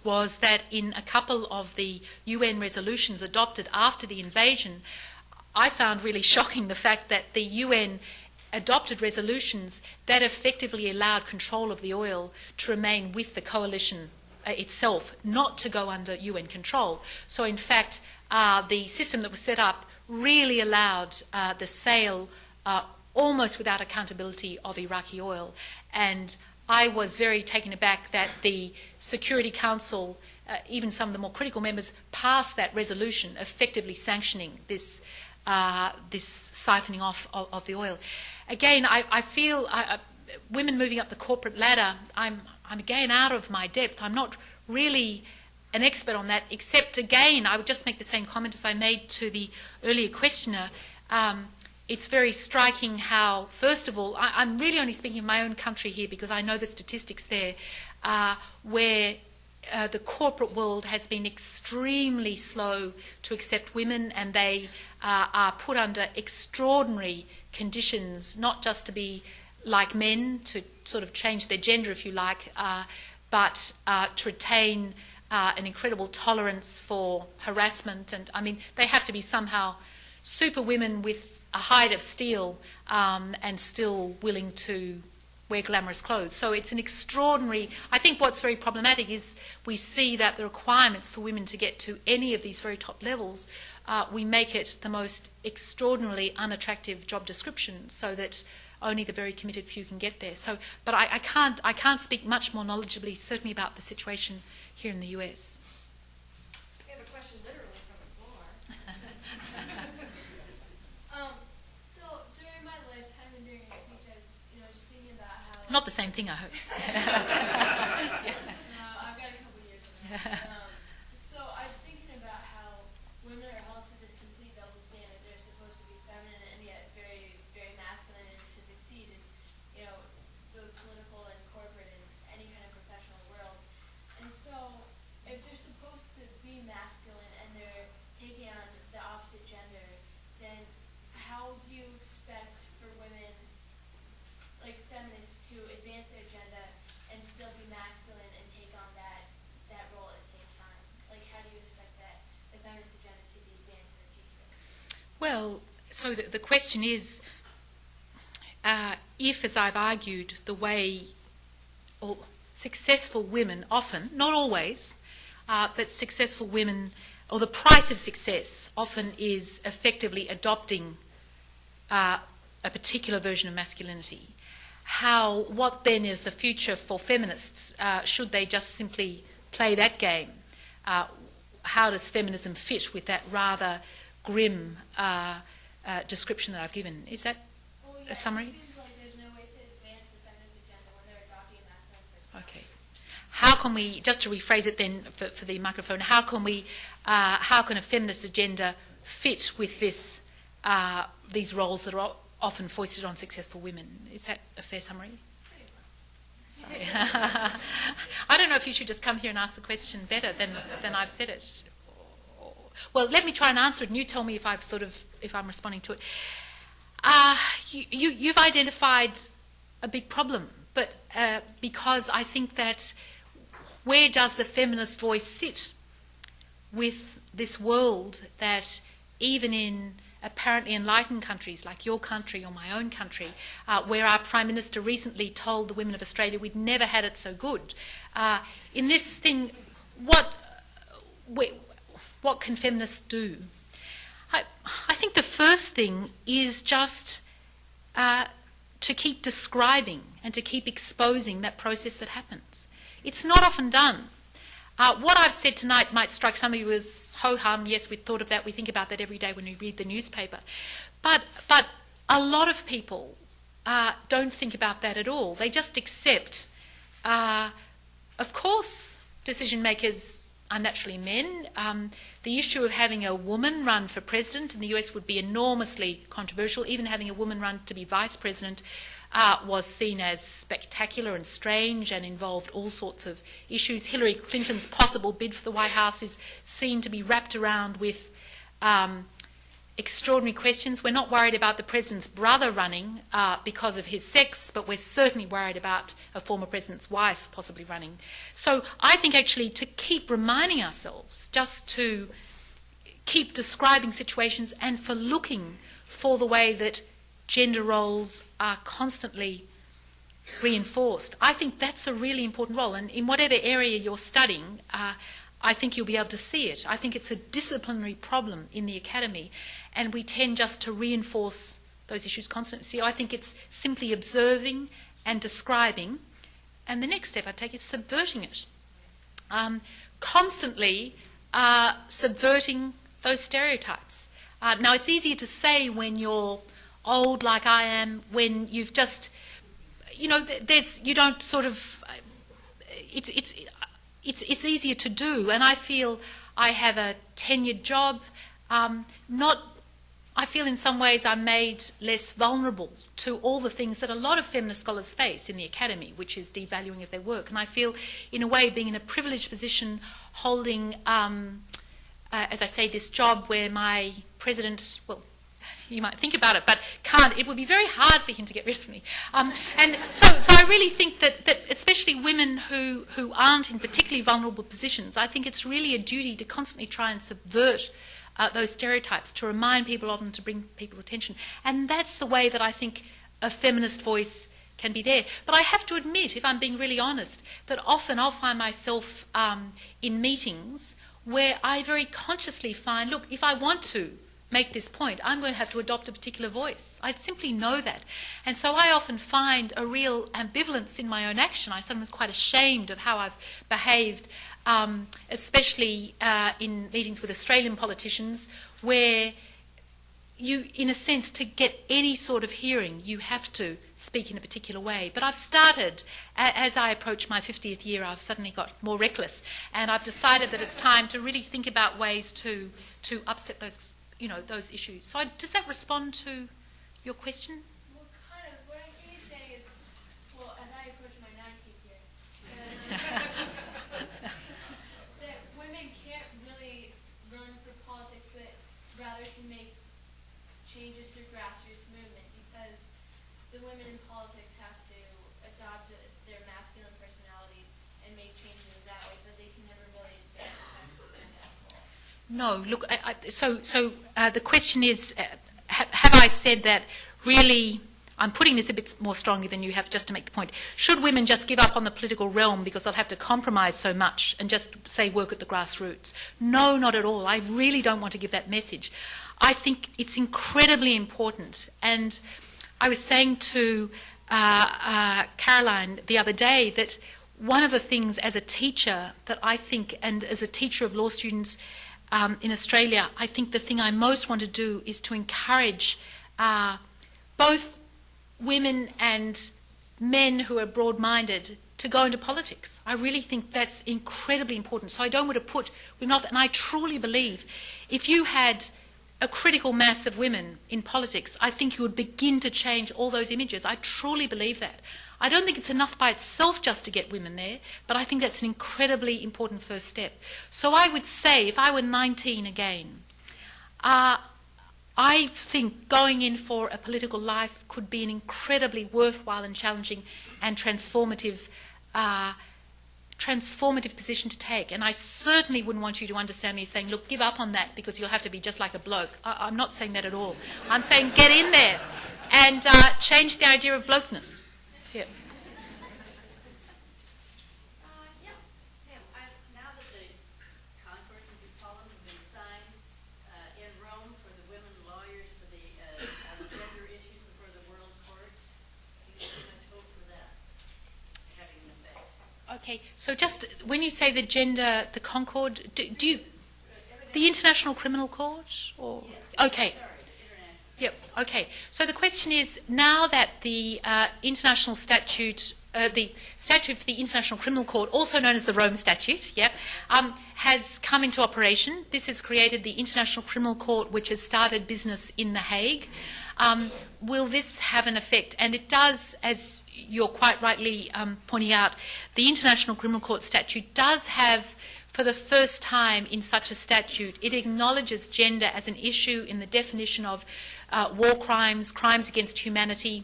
was that in a couple of the UN resolutions adopted after the invasion, I found really shocking the fact that the UN adopted resolutions that effectively allowed control of the oil to remain with the coalition itself, not to go under UN control. So in fact, the system that was set up really allowed the sale almost without accountability of Iraqi oil. And I was very taken aback that the Security Council, even some of the more critical members, passed that resolution effectively sanctioning this siphoning off of the oil. Again, I feel women moving up the corporate ladder, I'm again out of my depth. I'm not really an expert on that, except again, I would just make the same comment as I made to the earlier questioner. it's very striking how, first of all, I'm really only speaking of my own country here because I know the statistics there, where the corporate world has been extremely slow to accept women, and they are put under extraordinary conditions, not just to be like men, to sort of change their gender, if you like, but to retain an incredible tolerance for harassment. And I mean, they have to be somehow super women with a hide of steel and still willing to wear glamorous clothes. So it's an extraordinary... I think what's very problematic is we see that the requirements for women to get to any of these very top levels, we make it the most extraordinarily unattractive job description so that only the very committed few can get there. So, but I can't speak much more knowledgeably, certainly about the situation here in the US. We have a question literally from the floor. So during my lifetime and during your speech, I was, just thinking about how... Not the same thing, I hope. I've got a couple years on that. So I was thinking about how women are held to this complete double standard. They're supposed to be feminine and yet very, very masculine, and to succeed in, the political and corporate and any kind of professional world. And so if they're supposed to be masculine and they're taking on the opposite gender, then how do you expect for women, like feminists, to advance their agenda and still be masculine and take on that role at the same time? Like, how do you expect that the feminist agenda to be advanced in the future? Well, so the question is, if, as I've argued, the way successful women often, not always, but successful women, or the price of success often is effectively adopting a particular version of masculinity. What then is the future for feminists? Should they just simply play that game? How does feminism fit with that rather grim description that I've given? Is that a summary? It seems like there's no way to advance the feminist agenda when they're adopting a masculine person. Okay. How can we, just to rephrase it then for the microphone, how can a feminist agenda fit with these roles that are often foisted on successful women? Is that a fair summary? Sorry. I don't know if you should just come here and ask the question better than I've said it. Well, let me try and answer it, and you tell me if I'm responding to it. You've identified a big problem, but because I think that where does the feminist voice sit with this world that even in apparently enlightened countries like your country or my own country, where our Prime Minister recently told the women of Australia we'd never had it so good. In this thing, what can feminists do? I think the first thing is just to keep describing and to keep exposing that process that happens. It's not often done. What I've said tonight might strike some of you as ho-hum. Yes, we've thought of that. We think about that every day when we read the newspaper. But a lot of people don't think about that at all. They just accept, of course, decision makers are naturally men. The issue of having a woman run for president in the US would be enormously controversial. Even having a woman run to be vice president was seen as spectacular and strange and involved all sorts of issues. Hillary Clinton's possible bid for the White House is seen to be wrapped around with extraordinary questions. We're not worried about the president's brother running because of his sex, but we're certainly worried about a former president's wife possibly running. So I think actually to keep reminding ourselves, just to keep describing situations and for looking for the way that gender roles are constantly reinforced. I think that's a really important role, and in whatever area you're studying, I think you'll be able to see it. I think it's a disciplinary problem in the academy, and we tend just to reinforce those issues constantly. So I think it's simply observing and describing, and the next step I take is subverting it. Constantly subverting those stereotypes. Now, it's easier to say when you're old like I am, when you've just, you don't sort of, it's easier to do, and I feel I have a tenured job. I'm not I feel in some ways I'm made less vulnerable to all the things that a lot of feminist scholars face in the academy, which is devaluing of their work. And I feel, in a way, being in a privileged position, holding, as I say, this job where my president, well, you might think about it, but can't. It would be very hard for him to get rid of me. And so I really think that especially women who aren't in particularly vulnerable positions, I think it's really a duty to constantly try and subvert those stereotypes, to remind people of them, to bring people's attention. And that's the way that I think a feminist voice can be there. But I have to admit, if I'm being really honest, that often I'll find myself in meetings where I very consciously find, look, if I want to make this point, I'm going to have to adopt a particular voice. I simply know that. And so I often find a real ambivalence in my own action. I'm sometimes quite ashamed of how I've behaved, especially in meetings with Australian politicians, where you, in a sense, to get any sort of hearing, you have to speak in a particular way. But I've started, as I approach my 50th year, I've suddenly got more reckless, and I've decided that it's time to really think about ways to upset those, those issues. So does that respond to your question? Well, kind of. What I'm really saying is, well, as I approach my 90th year, that women can't really run for politics, but rather can make changes through grassroots movement, because the women in politics have to adopt their masculine personalities and make changes that way, but they can never really No, look, the question is, have I said that really, I'm putting this a bit more strongly than you have just to make the point, should women just give up on the political realm because they'll have to compromise so much and just, say, work at the grassroots? No, not at all. I really don't want to give that message. I think it's incredibly important. And I was saying to Caroline the other day that one of the things as a teacher that I think, and as a teacher of law students in Australia, I think the thing I most want to do is to encourage both women and men who are broad-minded to go into politics. I really think that's incredibly important. So I don't want to put women off, and I truly believe if you had a critical mass of women in politics, I think you would begin to change all those images. I truly believe that. I don't think it's enough by itself just to get women there, but I think that's an incredibly important first step. So I would say, if I were 19 again, I think going in for a political life could be an incredibly worthwhile and challenging and transformative position to take. And I certainly wouldn't want you to understand me saying, look, give up on that because you'll have to be just like a bloke. I'm not saying that at all. I'm saying get in there and change the idea of blokeness. Yeah. Yes, Pam. Now that the Concord and Parliament have been signed in Rome for the women lawyers for the gender issues before the World Court, do you see much hope for that having an effect? Okay, so just when you say the Concord, do you, the International Criminal Court? Or okay. Yep, okay. So the question is, now that the international statute, the statute for the International Criminal Court, also known as the Rome Statute, has come into operation. This has created the International Criminal Court, which has started business in The Hague. Will this have an effect? And it does, as you're quite rightly pointing out, the International Criminal Court statute does have, for the first time in such a statute, it acknowledges gender as an issue in the definition of war crimes, crimes against humanity,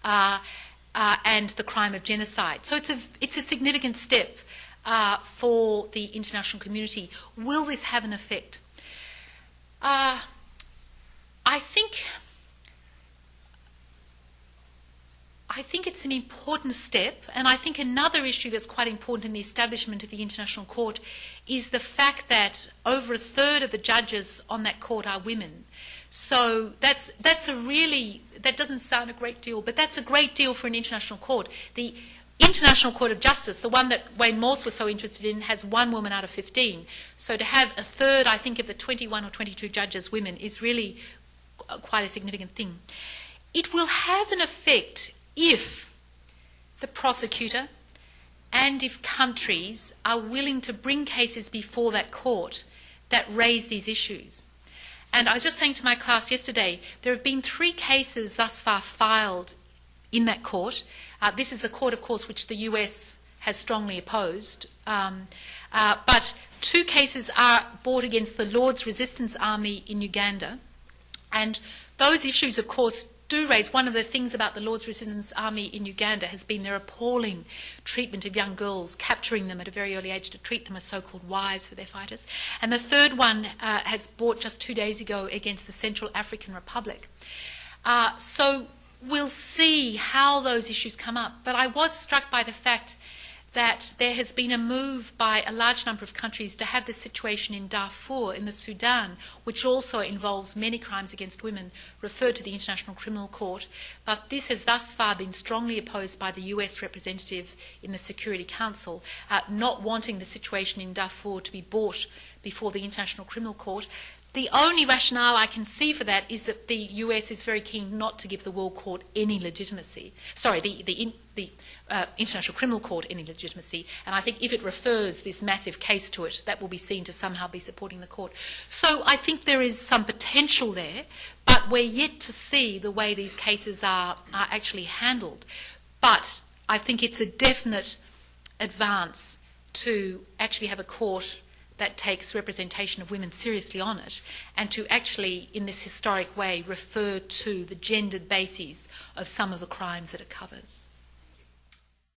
and the crime of genocide. So it's a significant step for the international community. Will this have an effect? I think it's an important step, and I think another issue that's quite important in the establishment of the International Court is the fact that over a third of the judges on that court are women. So that's a really, that doesn't sound a great deal, but that's a great deal for an international court. The International Court of Justice, the one that Wayne Morse was so interested in, has 1 woman out of 15. So to have a third, I think, of the 21 or 22 judges women is really quite a significant thing. It will have an effect if the prosecutor and if countries are willing to bring cases before that court that raise these issues. And I was just saying to my class yesterday, there have been 3 cases thus far filed in that court. This is the court, of course, which the US has strongly opposed. But 2 cases are brought against the Lord's Resistance Army in Uganda. And those issues, of course, do raise. One of the things about the Lord's Resistance Army in Uganda has been their appalling treatment of young girls, capturing them at a very early age to treat them as so-called wives for their fighters. And the third one has brought just 2 days ago against the Central African Republic. So we'll see how those issues come up. But I was struck by the fact that there has been a move by a large number of countries to have the situation in Darfur, in the Sudan, which also involves many crimes against women, referred to the International Criminal Court. But this has thus far been strongly opposed by the US representative in the Security Council, not wanting the situation in Darfur to be brought before the International Criminal Court. The only rationale I can see for that is that the US is very keen not to give the World Court any legitimacy. Sorry, the International Criminal Court any legitimacy. And I think if it refers this massive case to it, that will be seen to somehow be supporting the court. So I think there is some potential there, but we're yet to see the way these cases are actually handled. But I think it's a definite advance to actually have a court that takes representation of women seriously on it, and to actually, in this historic way, refer to the gendered bases of some of the crimes that it covers.